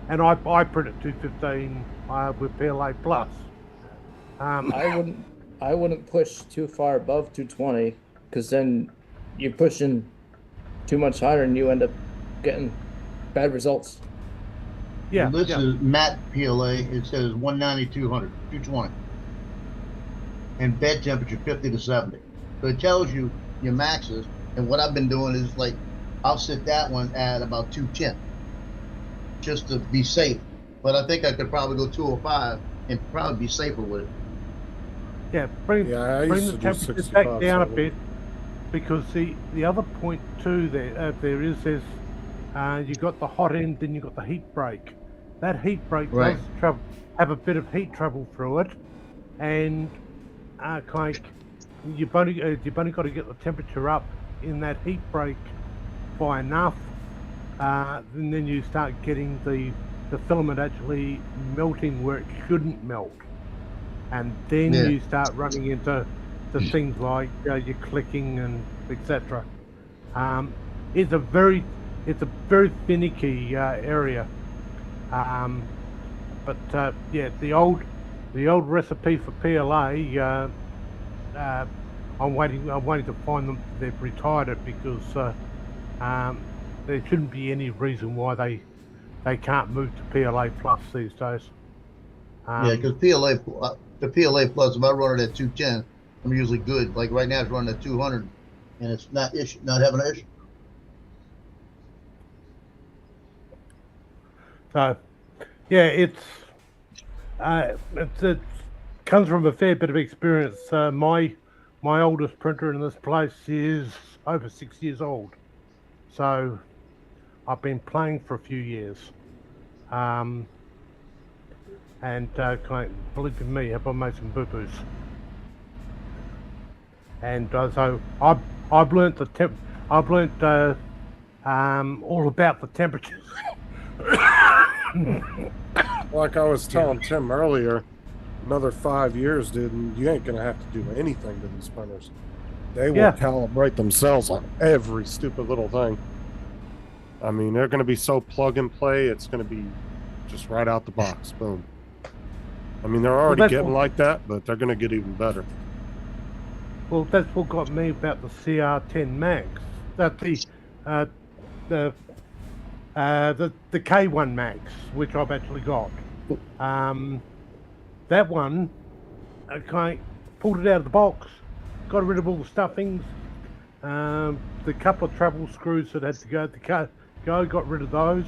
and I print at 215 with PLA Plus. I wouldn't push too far above 220, because then you're pushing too much higher and you end up getting bad results. Yeah, This yeah. is matte PLA. It says 190, 200, 220. And bed temperature 50 to 70. So it tells you your maxes. And what I've been doing is like, I'll set that one at about 210 just to be safe. But I think I could probably go 205 and probably be safer with it. Yeah, bring Yeah, I bring used the to do temperature 65. back down a so- bit, because the other point too there is you got the hot end, then you got the heat break. That heat break Right. does have a bit of heat travel through it, and you've only got to get the temperature up in that heat break by enough, and then you start getting the filament actually melting where it shouldn't melt, and then Yeah. you start running into the things like your clicking and etc. It's a very finicky area, but yeah, the old recipe for PLA. I'm waiting to find them. They've retired it because there shouldn't be any reason why they can't move to PLA Plus these days. Yeah, because the PLA Plus, if I run it at 210, I'm usually good. Like right now, it's running at 200, and it's not having an issue. So, yeah, it comes from a fair bit of experience. My oldest printer in this place is over 6 years old, so I've been playing for a few years. And believe in me, have I made some boo boos? And so I've learnt all about the temperatures. Like I was telling Tim earlier, another 5 years, dude, and you ain't gonna have to do anything to these printers. They will Yeah. calibrate themselves on every stupid little thing. I mean, they're gonna be so plug and play. It's gonna be just right out the box, boom. I mean, they're already that's getting what- like that, but they're gonna get even better. Well, that's what got me about the CR10 Max. That the K1 Max, which I've actually got. That one, I pulled it out of the box, got rid of all the stuffings, the couple of travel screws that had to go, got rid of those,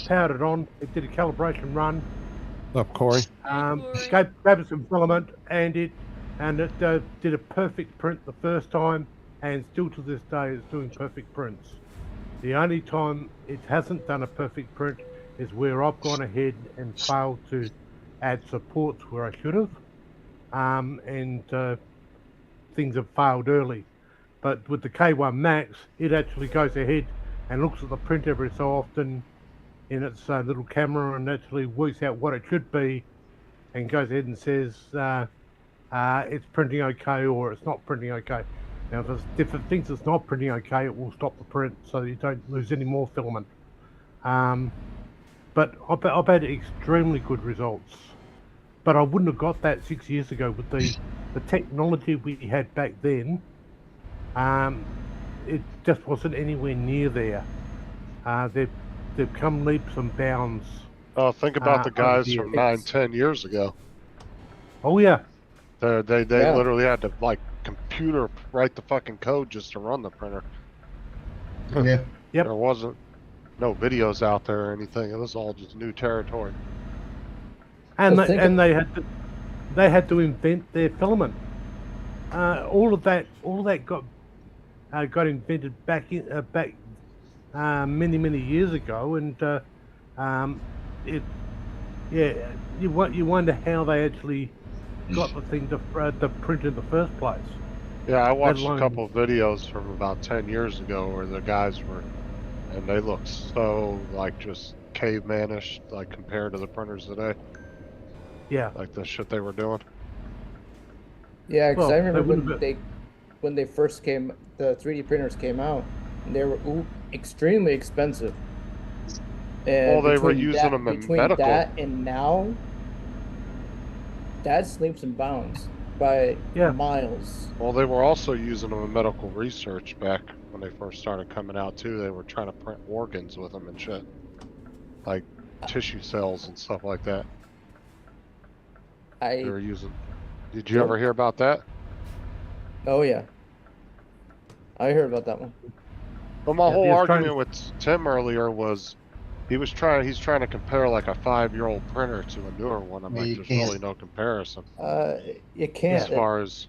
powered it on. It did a calibration run. Up, Corey. Gave it some filament, and it did a perfect print the first time, and still to this day it's doing perfect prints. The only time it hasn't done a perfect print is where I've gone ahead and failed to add supports where I should have, and things have failed early. But with the K1 Max, it actually goes ahead and looks at the print every so often in its little camera and actually works out what it should be, and goes ahead and says it's printing okay or it's not printing okay. Now, if it thinks it's not printing okay, it will stop the print so you don't lose any more filament. But I've had extremely good results. But I wouldn't have got that 6 years ago with the technology we had back then. It just wasn't anywhere near there. They've come leaps and bounds. Oh, think about the guys yeah, from it's- 9-10 years ago. Oh yeah, They Yeah. literally had to like computer write the fucking code just to run the printer. Yeah. Yep. There wasn't no videos out there or anything. It was all just new territory. and Well, they had to invent their filament. All of that got got invented back many years ago, and you wonder how they actually got the thing to print in the first place. Yeah, I watched a alone- couple of videos from about 10 years ago where the guys were, and they look so like just cavemanish, like compared to the printers today, Yeah, like the shit they were doing. Yeah, because Well, I they remember wouldn't when they first came, the 3D printers came out, and they were extremely expensive. And Well, they were between using them in between medical. that and now, that's leaps and bounds by Yeah. miles. Well, they were also using them in medical research back when they first started coming out too. They were trying to print organs with them and shit, like tissue cells and stuff like that. They were using. Did you ever hear about that? Oh yeah, I heard about that one. Well, my Yeah, whole he was argument with Tim earlier was he's trying to compare like a 5-year-old printer to a newer one. I'm Well, like, you there's can't. really no comparison You as can't. far as.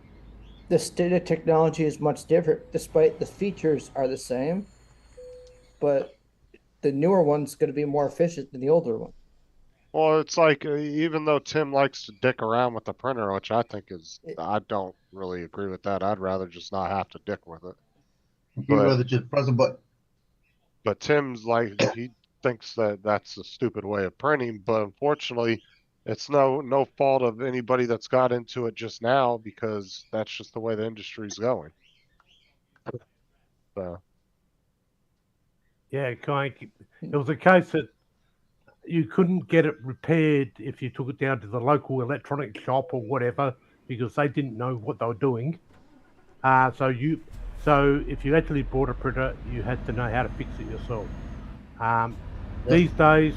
The state of technology is much different, despite the features are the same. But the newer one's going to be more efficient than the older one. Well, it's like even though Tim likes to dick around with the printer, which I think is, I don't really agree with that. I'd rather just not have to dick with it. You'd But- rather just press a button. But Tim's like, he thinks that that's a stupid way of printing, but unfortunately, it's no fault of anybody that's got into it just now because that's just the way the industry's going. So, yeah, it was a case that you couldn't get it repaired if you took it down to the local electronic shop or whatever because they didn't know what they were doing. So if you actually bought a printer, you had to know how to fix it yourself. These days,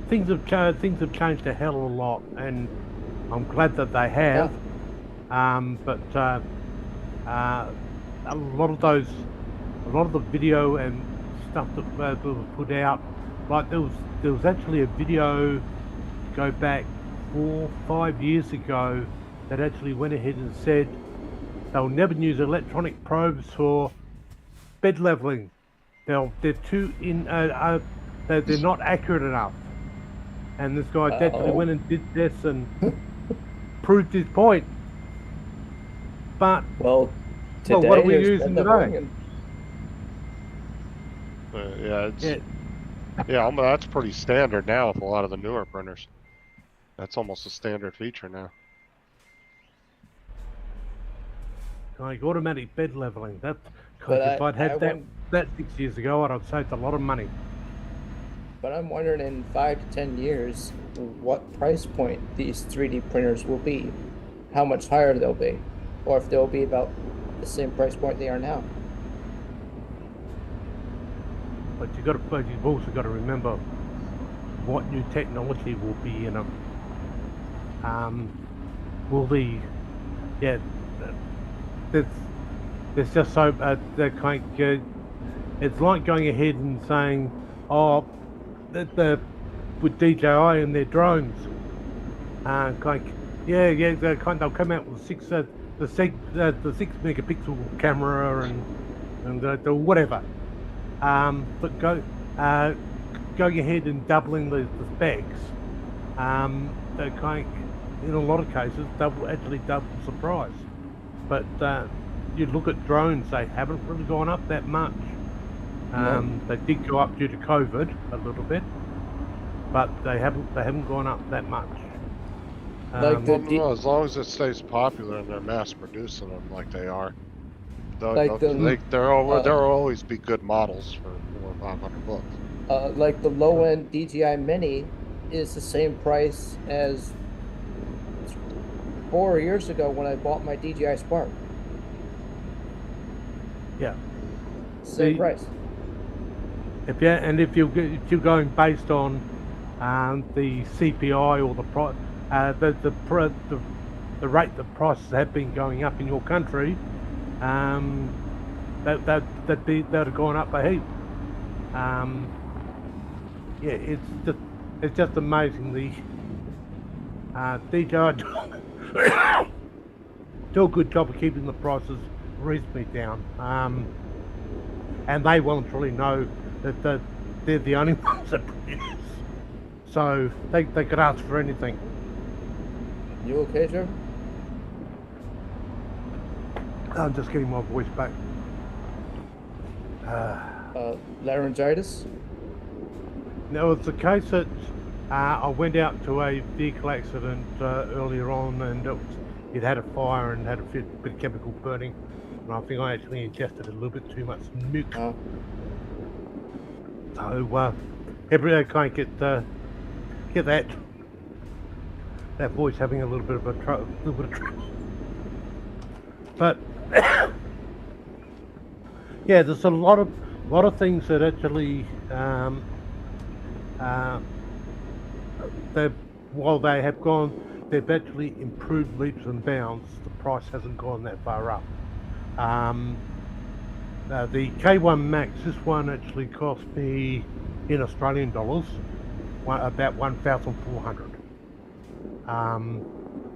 things have changed. Things have changed a hell of a lot, and I'm glad that they have. But a lot of the video and stuff that was put out, like there was actually a video go back 4 or 5 years ago that actually went ahead and said they'll never use electronic probes for bed leveling. They're too they're not accurate enough. And this guy actually went and did this and proved his point. But Well, Well, what are we there's using bed today? leveling and- that's pretty standard now with a lot of the newer printers. That's almost a standard feature now. like automatic bed leveling, But if I'd had I that 6 years ago, I'd have saved a lot of money. But I'm wondering in 5 to 10 years, what price point these 3D printers will be, how much higher they'll be, or if they'll be about the same price point they are now. But you've also got to remember what new technology will be in them. There's just so that kind of, it's like going ahead and saying, with DJI and their drones, they'll come out with the 6 megapixel camera and whatever. But going ahead and doubling the specs, in a lot of cases double the price. But you look at drones; they haven't really gone up that much. They did go up due to COVID a little bit, but they haven't gone up that much. Well, as long as it stays popular and they're mass producing them like they are, there'll always be good models for $400 or $500. Like the low-end DJI Mini is the same price as 4 years ago when I bought my DJI Spark. Yeah. Same price. If you're going based on the CPI or the rate the prices have been going up in your country, that'd have gone up a heap. It's just amazing the DJI do a good job of keeping the prices reasonably down. And they well and truly know that they're the only ones that produce. So they could ask for anything. You okay, Joe? I'm just getting my voice back. Laryngitis? Now, it's the case that I went out to a vehicle accident earlier on, and it had a fire and had a bit of chemical burning. And I think I actually ingested a little bit too much nuke. Oh. So every day I can't get that voice having a little bit of trouble. But yeah, there's a lot of things that actually while they have gone, they've actually improved leaps and bounds. The price hasn't gone that far up. The K1 Max, this one actually cost me in Australian dollars about 1,400.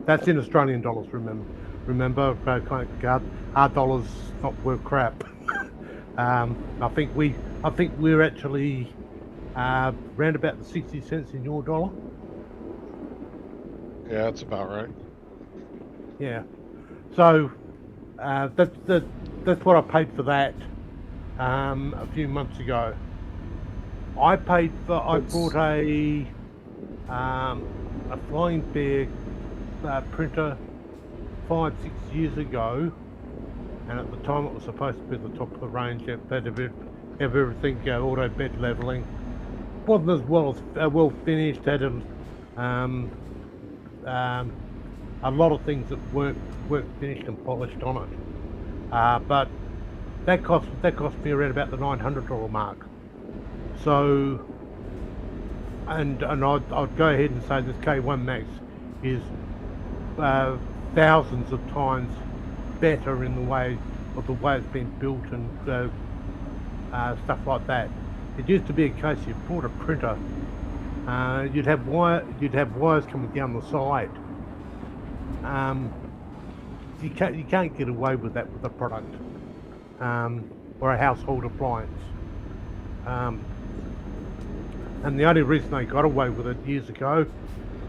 That's in Australian dollars. Remember, our dollars not worth crap. I think we're actually round about the 60 cents in your dollar. Yeah, that's about right. Yeah. So that's what I paid for that a few months ago. I bought a Flying Bear printer 5-6 years ago, and at the time it was supposed to be the top of the range. It had everything, auto bed leveling. Wasn't as well finished. Had a lot of things that weren't finished and polished on it. But that cost me around about the $900 mark. So, and I'd go ahead and say this K1 Max is thousands of times better in the way it's been built and stuff like that. It used to be a case you bought a printer, you'd have wires coming down the side. You can't get away with that with a product or a household appliance. And the only reason they got away with it years ago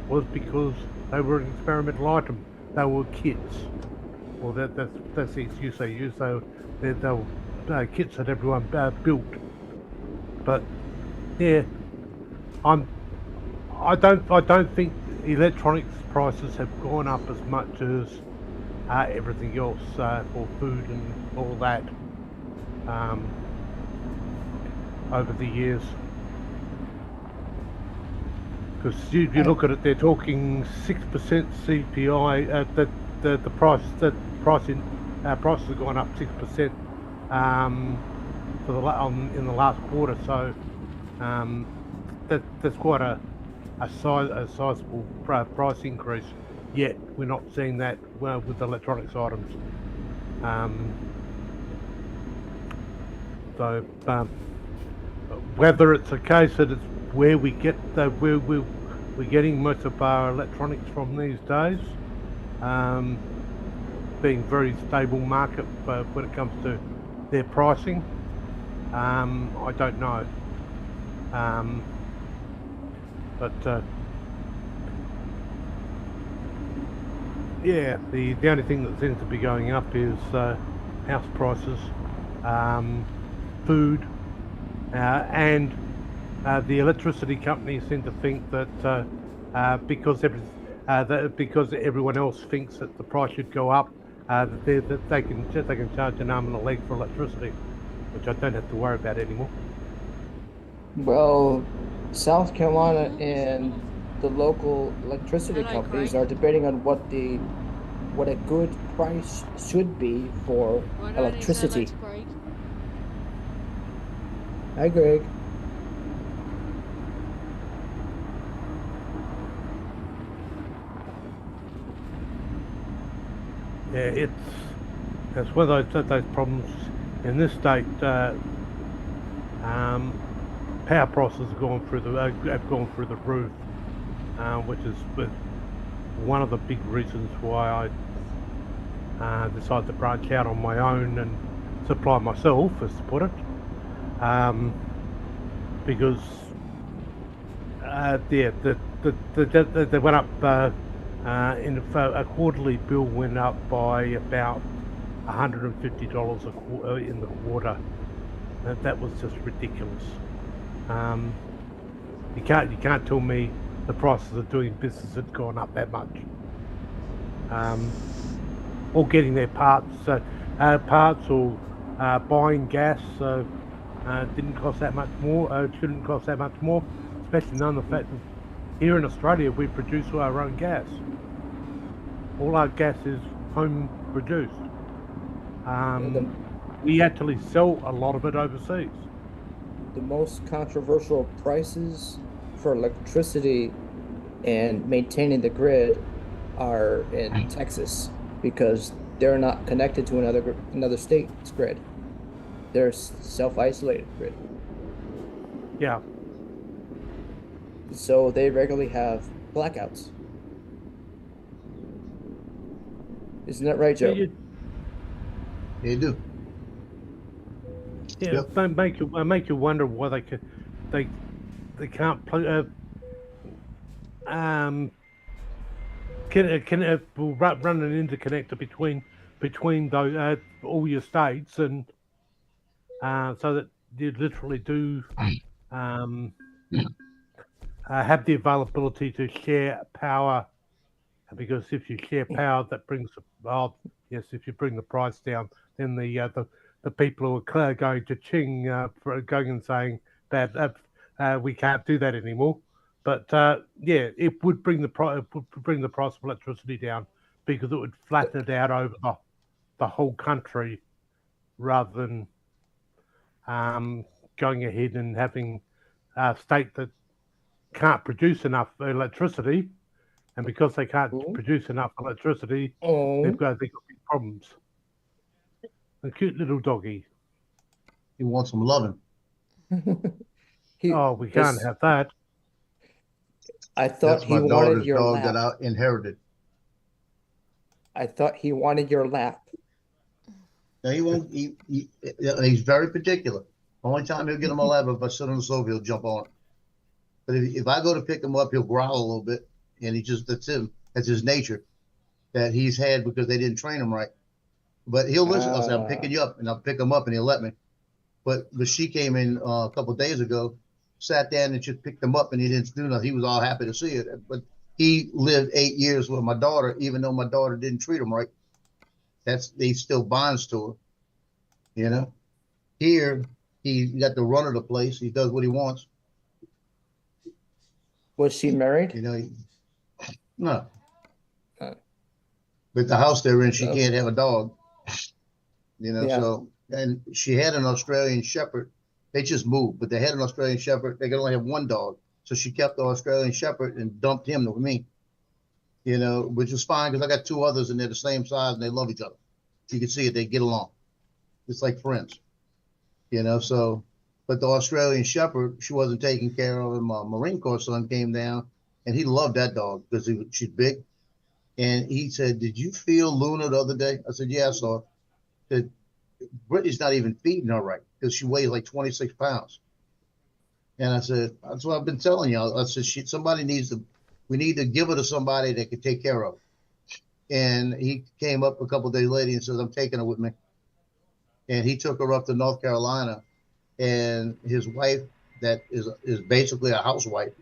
was because they were an experimental item. They were kits. Well, that's the excuse they use. They were kits that everyone built. But yeah, I don't think electronics prices have gone up as much as everything else for food and all that over the years. Because if you look at it, they're talking 6% CPI. Prices have gone up 6% in the last quarter. So that's quite a sizable price increase. Yet we're not seeing that with electronics items. So whether it's a case that it's where we get we're getting most of our electronics from these days, being very stable market when it comes to their pricing, I don't know. But yeah, the only thing that seems to be going up is house prices, food, and the electricity companies seem to think that because everyone else thinks that the price should go up, that they can charge an arm and a leg for electricity, which I don't have to worry about anymore. Well, South Carolina and the local electricity Hello, companies Craig. are debating on what a good price should be for Why don't you say electricity. hello to Craig? Hi, Greg. Yeah, it's one of those problems in this state. Power prices have gone through the roof, which is one of the big reasons why decided to branch out on my own and supply myself, as to put it, because they went up in a quarterly bill went up by about $150 in the quarter. That was just ridiculous. You can't tell me the prices of doing business had gone up that much. Or getting their parts or buying gas didn't cost that much more. Shouldn't cost that much more, especially knowing the fact that here in Australia we produce our own gas. All our gas is home produced. We actually sell a lot of it overseas. The most controversial prices for electricity and maintaining the grid are in Texas because they're not connected to another state's grid. They're self-isolated grid. Yeah. So they regularly have blackouts. Isn't that right, Joe? They do. Yeah, Yep. make you wonder why they can't play. Can run an interconnector between those all your states, and so that you literally do have the availability to share power, because if you share power, that brings if you bring the price down, then the people who are going to ching for going and saying that we can't do that anymore. But it would bring the price of electricity down, because it would flatten it out over the whole country, rather than going ahead and having a state that can't produce enough electricity, and because they can't produce enough electricity, they've got big problems. A cute little doggy. He wants some loving. We can't have that. I thought That's he my wanted daughter's your dog lap. that I inherited. I thought he wanted your lap. No, he won't. He's very particular. Only time he'll get him a lap if I sit on the sofa, he'll jump on it. But if I go to pick him up, he'll growl a little bit, and that's him. That's his nature that he's had because they didn't train him right. But he'll listen. I'll say, I'm picking you up, and I'll pick him up, and he'll let me. But she came in a couple of days ago, sat down and just picked him up, and he didn't do nothing. He was all happy to see it. But he lived 8 years with my daughter, even though my daughter didn't treat him right. He still bonds to her, you know. Here, he got the run of the place. He does what he wants. Was she married? You know, no. But the house they're in, she can't have a dog. You know, so, and she had an Australian Shepherd. They just moved, but they had an Australian Shepherd. They could only have one dog. So she kept the Australian Shepherd and dumped him with me. You know, which was fine because I got two others and they're the same size and they love each other. You can see it, they get along. It's like friends. You know, so, but the Australian Shepherd, she wasn't taking care of him. My Marine Corps son came down and he loved that dog because she's big. And he said, "Did you feel Luna the other day?" I said, "Yeah, I saw her." He said, "Brittany's not even feeding her right because she weighs like 26 pounds. And I said, "That's what I've been telling y'all." I said, we need to give her to somebody that can take care of her. And he came up a couple of days later and says, "I'm taking her with me." And he took her up to North Carolina, and his wife, that is basically a housewife,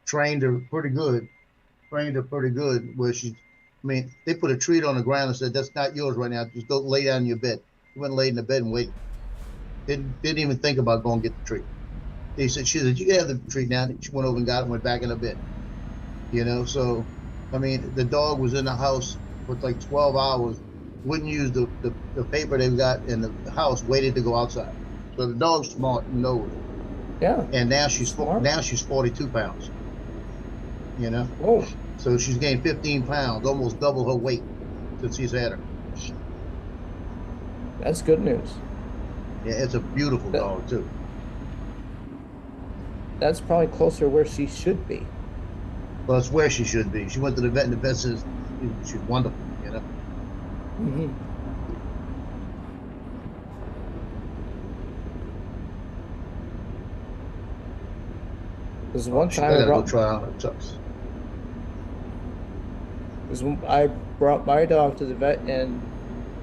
trained her pretty good, where they put a treat on the ground and said, "That's not yours right now. Just go lay down in your bed." He went and laid in the bed and waited. Didn't even think about going to get the treat. She said, "You can have the treat now." She went over and got it and went back in the bed. You know, so, I mean, the dog was in the house for like 12 hours, wouldn't use the paper they've got in the house, waited to go outside. So the dog's smart and knows. Yeah. And now she's Smart. 42 pounds. You know? Oh, So she's gained 15 pounds, almost double her weight since he's had her. that's good news. Yeah, it's a beautiful dog too. That's probably closer where she should be. Well, it's where she should be. She went to the vet and the vet says she's wonderful, you know? Mm-hmm. There's one I time I gotta go brought, try out the Chucks. I brought my dog to the vet, and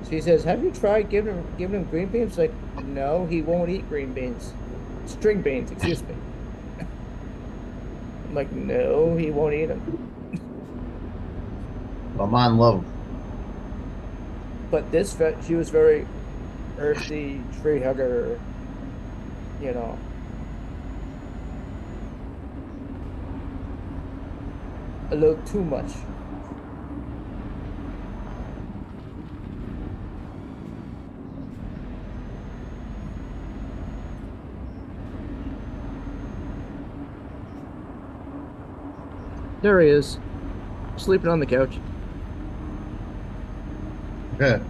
she says, "Have you tried giving him green beans?" Like, no, he won't eat green beans, string beans. Excuse me. I'm like, no, he won't eat them. But mine love them. But this vet, she was very earthy, tree hugger. You know, a little too much. There he is, sleeping on the couch. Yeah.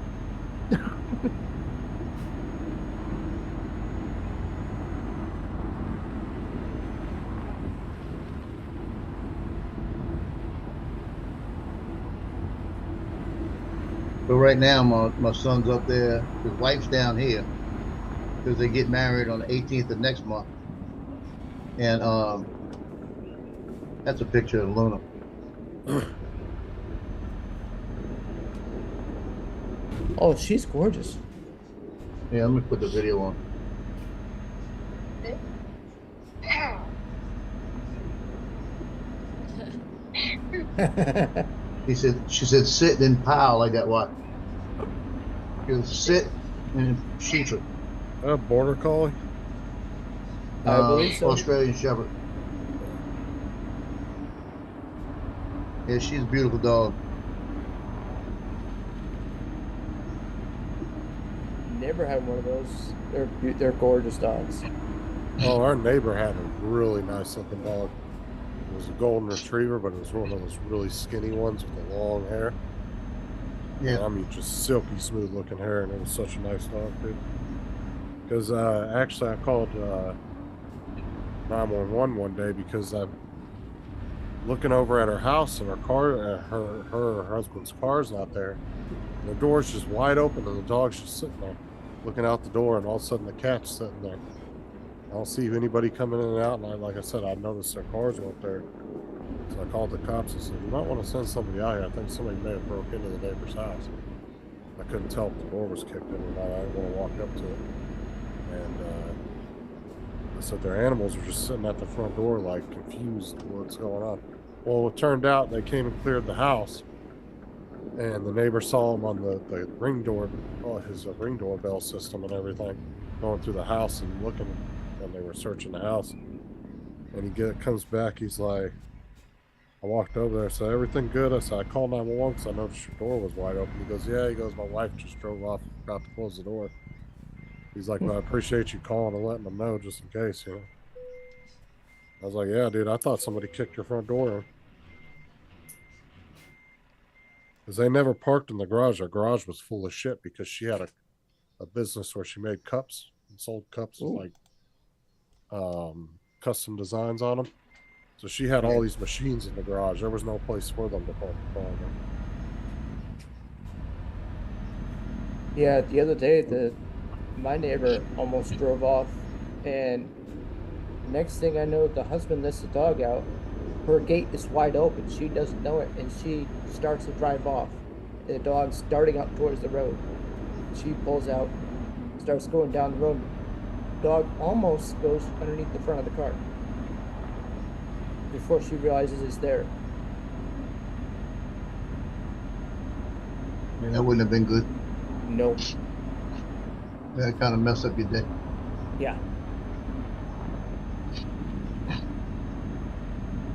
But right now, my son's up there. His wife's down here because they get married on the 18th of next month. And that's a picture of Luna. Oh, she's gorgeous. Yeah, let me put the video on. She said, sit then pow like that. What? She goes, sit and shoots her. A border collie. I believe so. Australian Shepherd. Yeah, she's a beautiful dog. Never had one of those. They're gorgeous dogs. Oh, our neighbor had a really nice looking dog. It was a golden retriever, but it was one of those really skinny ones with the long hair. Yeah. I mean, just silky smooth looking hair, and it was such a nice dog, dude. Because actually, I called 911 one day because I'm looking over at her house, and her car, her husband's car's not there. And the door's just wide open, and the dog's just sitting there, looking out the door, and all of a sudden the cat's sitting there. I don't see anybody coming in and out, and like I said, I noticed their cars weren't there. So I called the cops and said, "You might want to send somebody out here. I think somebody may have broke into the neighbor's house." I couldn't tell if the door was kicked in or not. I didn't want to walk up to it. And I said their animals were just sitting at the front door, like confused what's going on. Well, it turned out they came and cleared the house, and the neighbor saw him on the ring door, his ring doorbell system and everything, going through the house and looking, and they were searching the house. And he comes back, he's like, I walked over there, I said, "Everything good?" I said, "I called 911 because I noticed your door was wide open." He goes, "Yeah." He goes, "My wife just drove off, forgot to close the door." He's like, "Well, I appreciate you calling and letting them know just in case, you know." I was like, "Yeah, dude, I thought somebody kicked your front door in." Because they never parked in the garage. Our garage was full of shit because she had a business where she made cups and sold cups with like custom designs on them. So she had all these machines in the garage. There was no place for them to park the car. Yeah, the other day, my neighbor almost drove off, and next thing I know, the husband lets the dog out. Her gate is wide open. She doesn't know it, and she starts to drive off. The dog's darting out towards the road. She pulls out, starts going down the road. Dog almost goes underneath the front of the car before she realizes it's there. Man, that wouldn't have been good. Nope. That kind of messed up your day. Yeah.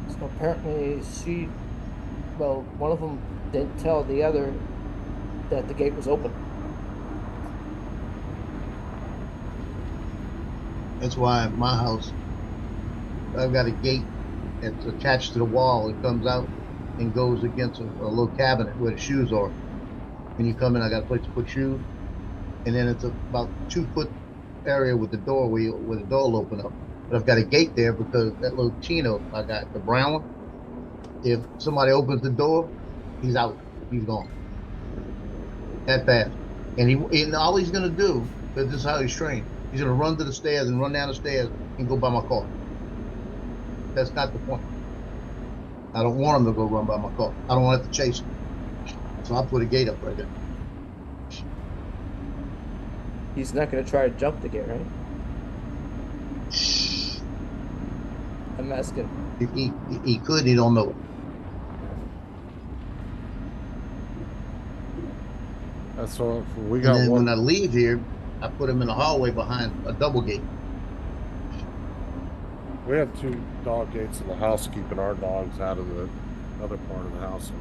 So apparently one of them didn't tell the other that the gate was open. That's why at my house, I've got a gate that's attached to the wall. It comes out and goes against a little cabinet where the shoes are. When you come in, I got a place to put shoes. And then it's about 2 foot area with the door where the door will open up. But I've got a gate there because that little Chino I got, the brown one, if somebody opens the door, he's out. He's gone. that fast. And all he's gonna do, because this is how he's trained, he's gonna run to the stairs and run down the stairs and go by my car. That's not the point. I don't want him to go run by my car. I don't want to have to chase him. So I put a gate up right there. He's not gonna try to jump the gate, right? I'm asking. He could, he don't know it. That's what we And got then one. when I leave here, I put him in the hallway behind a double gate. We have 2 dog gates in the house, keeping our dogs out of the other part of the house.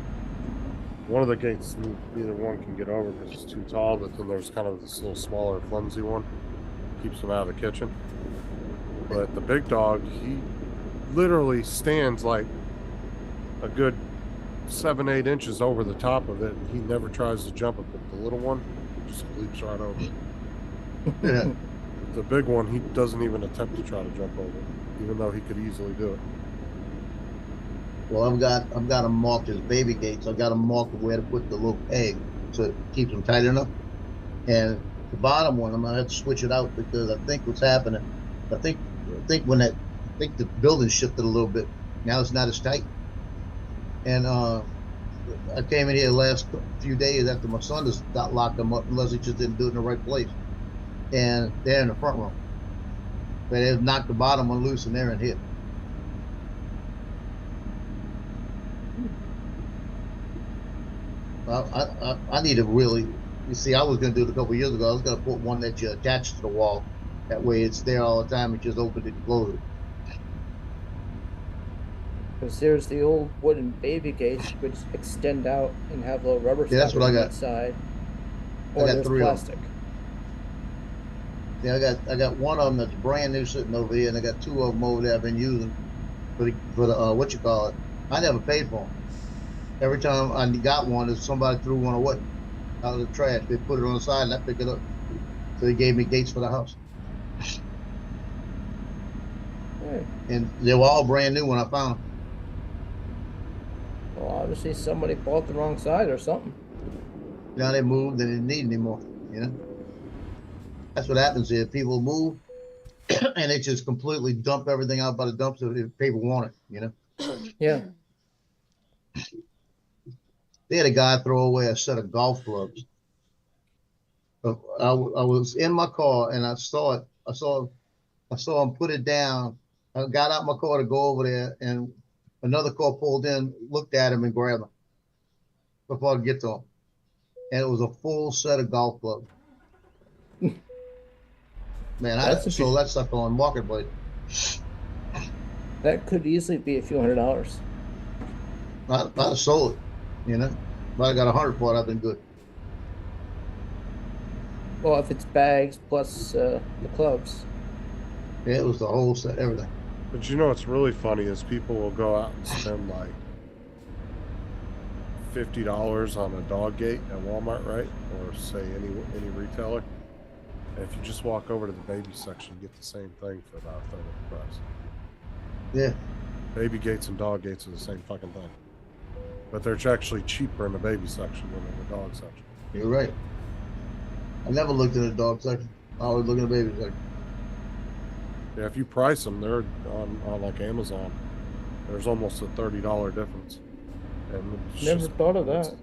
One of the gates, neither one can get over because it's too tall, but then there's kind of this little smaller, flimsy one. Keeps them out of the kitchen. But the big dog, he literally stands like a good 7-8 inches over the top of it, and he never tries to jump it. But the little one just leaps right over it. Yeah. The big one, he doesn't even attempt to try to jump over it, even though he could easily do it. Well, I've got them marked as baby gates. I've got them marked where to put the little peg so it keeps them tight enough. And the bottom one, I'm gonna have to switch it out because I think what's happening. I think the building shifted a little bit. Now it's not as tight. And I came in here the last few days after my son just got locked them up, unless he just didn't do it in the right place. And they're in the front room. But they knocked the bottom one loose and they're in here. I need to really, you see, I was going to do it a couple years ago. I was going to put one that you attach to the wall. That way it's there all the time. It just open it and close it. Because there's the old wooden baby gates which extend out and have little rubber Yeah, that's stoppers what I on got. that side. I Or got there's 3 of 'em. plastic. Yeah, I got one of them that's brand new sitting over here, and I got 2 of them over there I've been using for the what you call it. I never paid for them. Every time I got one, if somebody threw one away out of the trash, they put it on the side and I pick it up. So they gave me gates for the house, Hey, and they were all brand new when I found them. well, obviously somebody bought the wrong side or something. Now they moved and they didn't need anymore. You know, that's what happens here. People move and they just completely dump everything out by the dumpster if people want it. You know. Yeah. They had a guy throw away a set of golf clubs. I was in my car and I saw it. I saw him put it down. I got out my car to go over there, and another car pulled in, looked at him, and grabbed him before I could get to him. And it was a full set of golf clubs. Man, I That's a sold that stuff on Marketplace. That could easily be a few $100s. I sold it, you know. But I got 100 for it. I've been good. Well, if it's bags plus the clubs. Yeah, it was the whole set, everything. But you know what's really funny is people will go out and spend like $50 on a dog gate at Walmart, right? Or say any retailer. And if you just walk over to the baby section, you get the same thing for about a third of the price. Yeah. Baby gates and dog gates are the same fucking thing. But they're actually cheaper in the baby section than in the dog section. You're right. I never looked in the dog section. I always look in the baby section. Yeah, if you price them, they're on like Amazon. There's almost a $30 difference. And it's Never just, thought of that.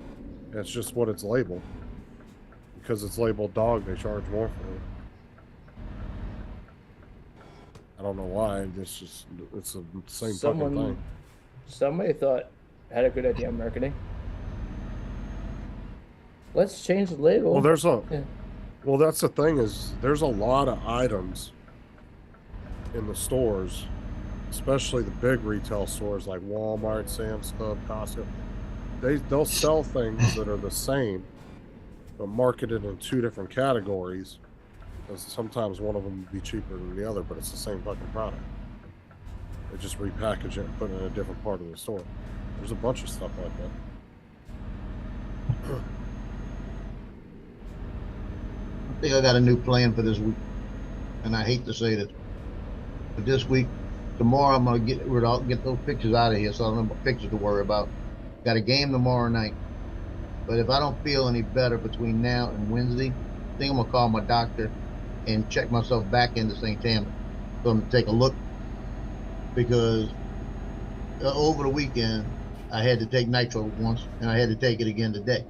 it's just what it's labeled. Because it's labeled dog, they charge more for it. I don't know why. It's the same fucking thing. Somebody thought had a good idea on marketing. Let's change the label. Well, Yeah. well, that's the thing is there's a lot of items in the stores, especially the big retail stores like Walmart, Sam's Club, Costco. They'll sell things that are the same, but marketed in 2 different categories. Because sometimes one of them will be cheaper than the other, but it's the same fucking product. They just repackage it and put it in a different part of the store. There's a bunch of stuff like that. I think I got a new plan for this week, and I hate to say this, but this week, tomorrow I'm gonna get those pictures out of here, so I don't have pictures to worry about. Got a game tomorrow night, But if I don't feel any better between now and Wednesday, I think I'm gonna call my doctor and check myself back into St. Tammany. So I'm gonna take a look because over the weekend I had to take nitro once, and I had to take it again today.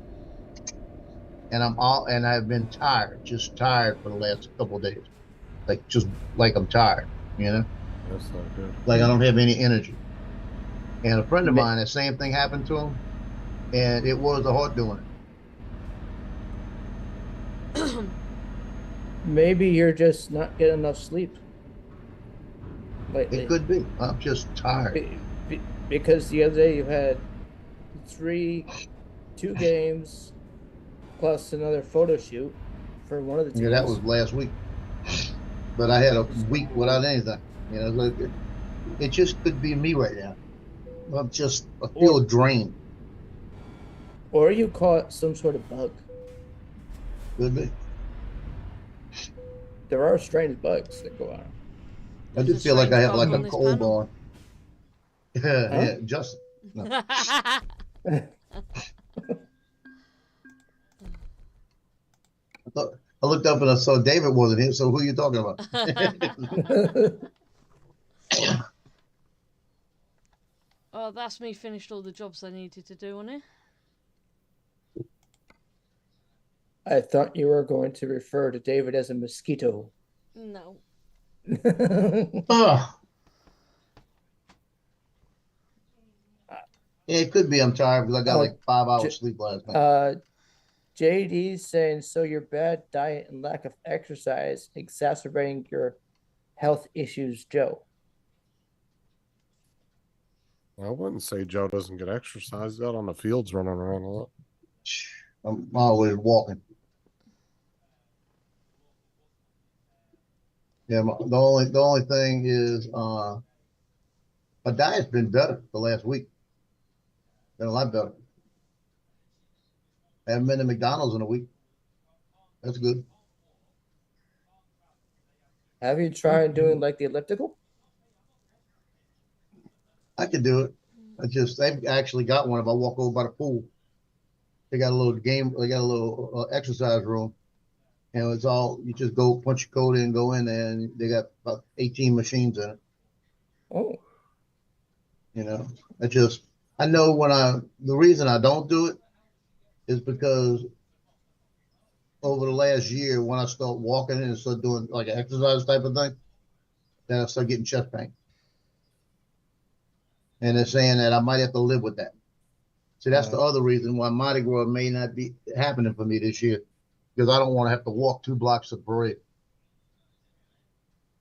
And I've been tired, just tired for the last couple of days, just like I'm tired, you know, That's not good. like I don't have any energy. And a friend of Ma- mine, that same thing happened to him, and it was the heart doing it. Maybe you're just not getting enough sleep lately. It could be. I'm just tired. Because the other day you had 2 games plus another photo shoot for one of the teams. Yeah, that was last week. But I had a week without anything. You know, like it just could be me right now. I feel drained. Or you caught some sort of bug. Could be. There are strange bugs that go on. I There's just a feel like I strange have bug like on a this cold panel. on. Yeah, yeah, Justin. No. I looked up and I saw David wasn't here. So who are you talking about? Oh, that's me finished all the jobs I needed to do on it. I thought you were going to refer to David as a mosquito. No. Oh. It could be I'm tired because I got like 5 hours sleep last night. JD's saying, so your bad diet and lack of exercise exacerbating your health issues, Joe. I wouldn't say Joe doesn't get exercise. He's out on the fields running around a lot. I'm always walking. Yeah, the only thing is my diet's been better the last week. Been a lot better. I haven't been to McDonald's in a week. That's good. Have you tried doing like the elliptical? I could do it. They've actually got one if I walk over by the pool. They got a little exercise room. And it's all, you just go punch your code in, go in there, and they got about 18 machines in it. Oh, You know, I know the reason I don't do it is because over the last year, when I start walking and start doing like an exercise type of thing, then I start getting chest pain. And they're saying that I might have to live with that. So that's the other reason why Mardi Gras may not be happening for me this year, because I don't want to have to walk 2 blocks to the parade.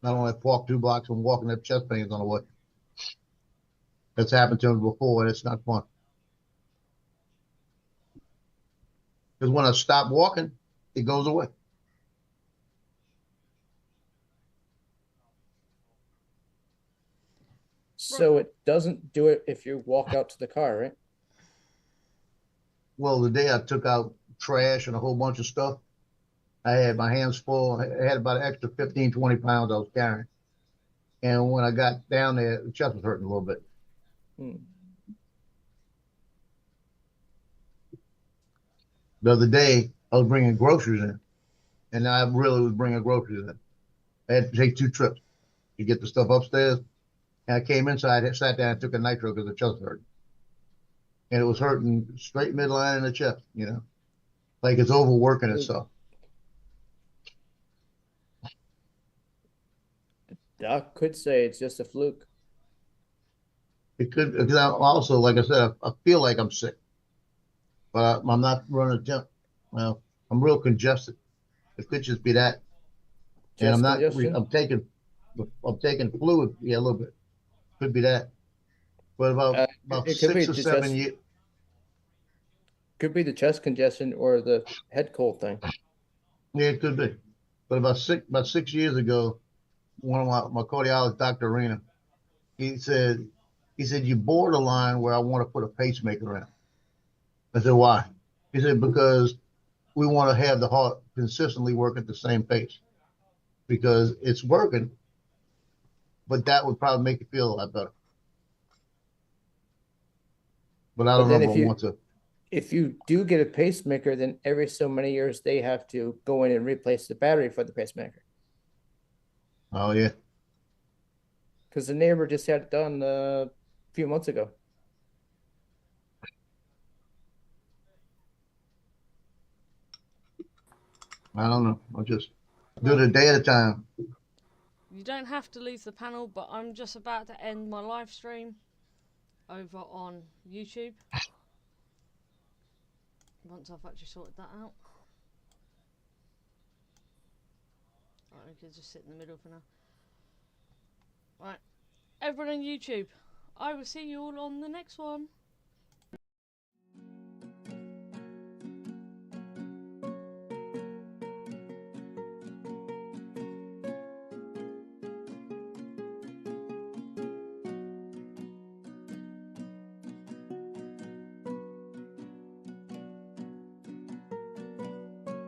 I don't want to walk 2 blocks and walking up chest pains on the way. That's happened to me before, and it's not fun. Because when I stop walking, it goes away. so it doesn't do it if you walk out to the car, right? Well, the day I took out trash and a whole bunch of stuff, I had my hands full. I had about an extra 15, 20 pounds I was carrying. And when I got down there, the chest was hurting a little bit. The other day, I was bringing groceries in, and I really was bringing groceries in. I had to take 2 trips to get the stuff upstairs. And I came inside, I sat down, and took a nitro because the chest was hurting. And it was hurting straight midline in the chest, you know, like it's overworking itself. Doc could say it's just a fluke. It could, because I also, like I said, I feel like I'm sick, but I'm not running a temp. Well, I'm real congested. It could just be that. And I'm not, congestion? I'm taking fluid, yeah, a little bit. Could be that. But about it could be 6 or the 7 chest- years. Could be the chest congestion or the head cold thing. Yeah, it could be. But about 6 years ago, one of my cardiologist, Dr. Arena, he said, you borderline where I want to put a pacemaker in. I said, why? He said, because we want to have the heart consistently work at the same pace. Because it's working, but that would probably make you feel a lot better. But I don't know if I want to. if you do get a pacemaker, then every so many years they have to go in and replace the battery for the pacemaker. Oh yeah. Because the neighbor just had it done a few months ago. I don't know. I'll just do it a day at a time. You don't have to leave the panel, but I'm just about to end my live stream over on YouTube. Once I've actually sorted that out. Right, we can just sit in the middle for now. Right, everyone on YouTube, I will see you all on the next one.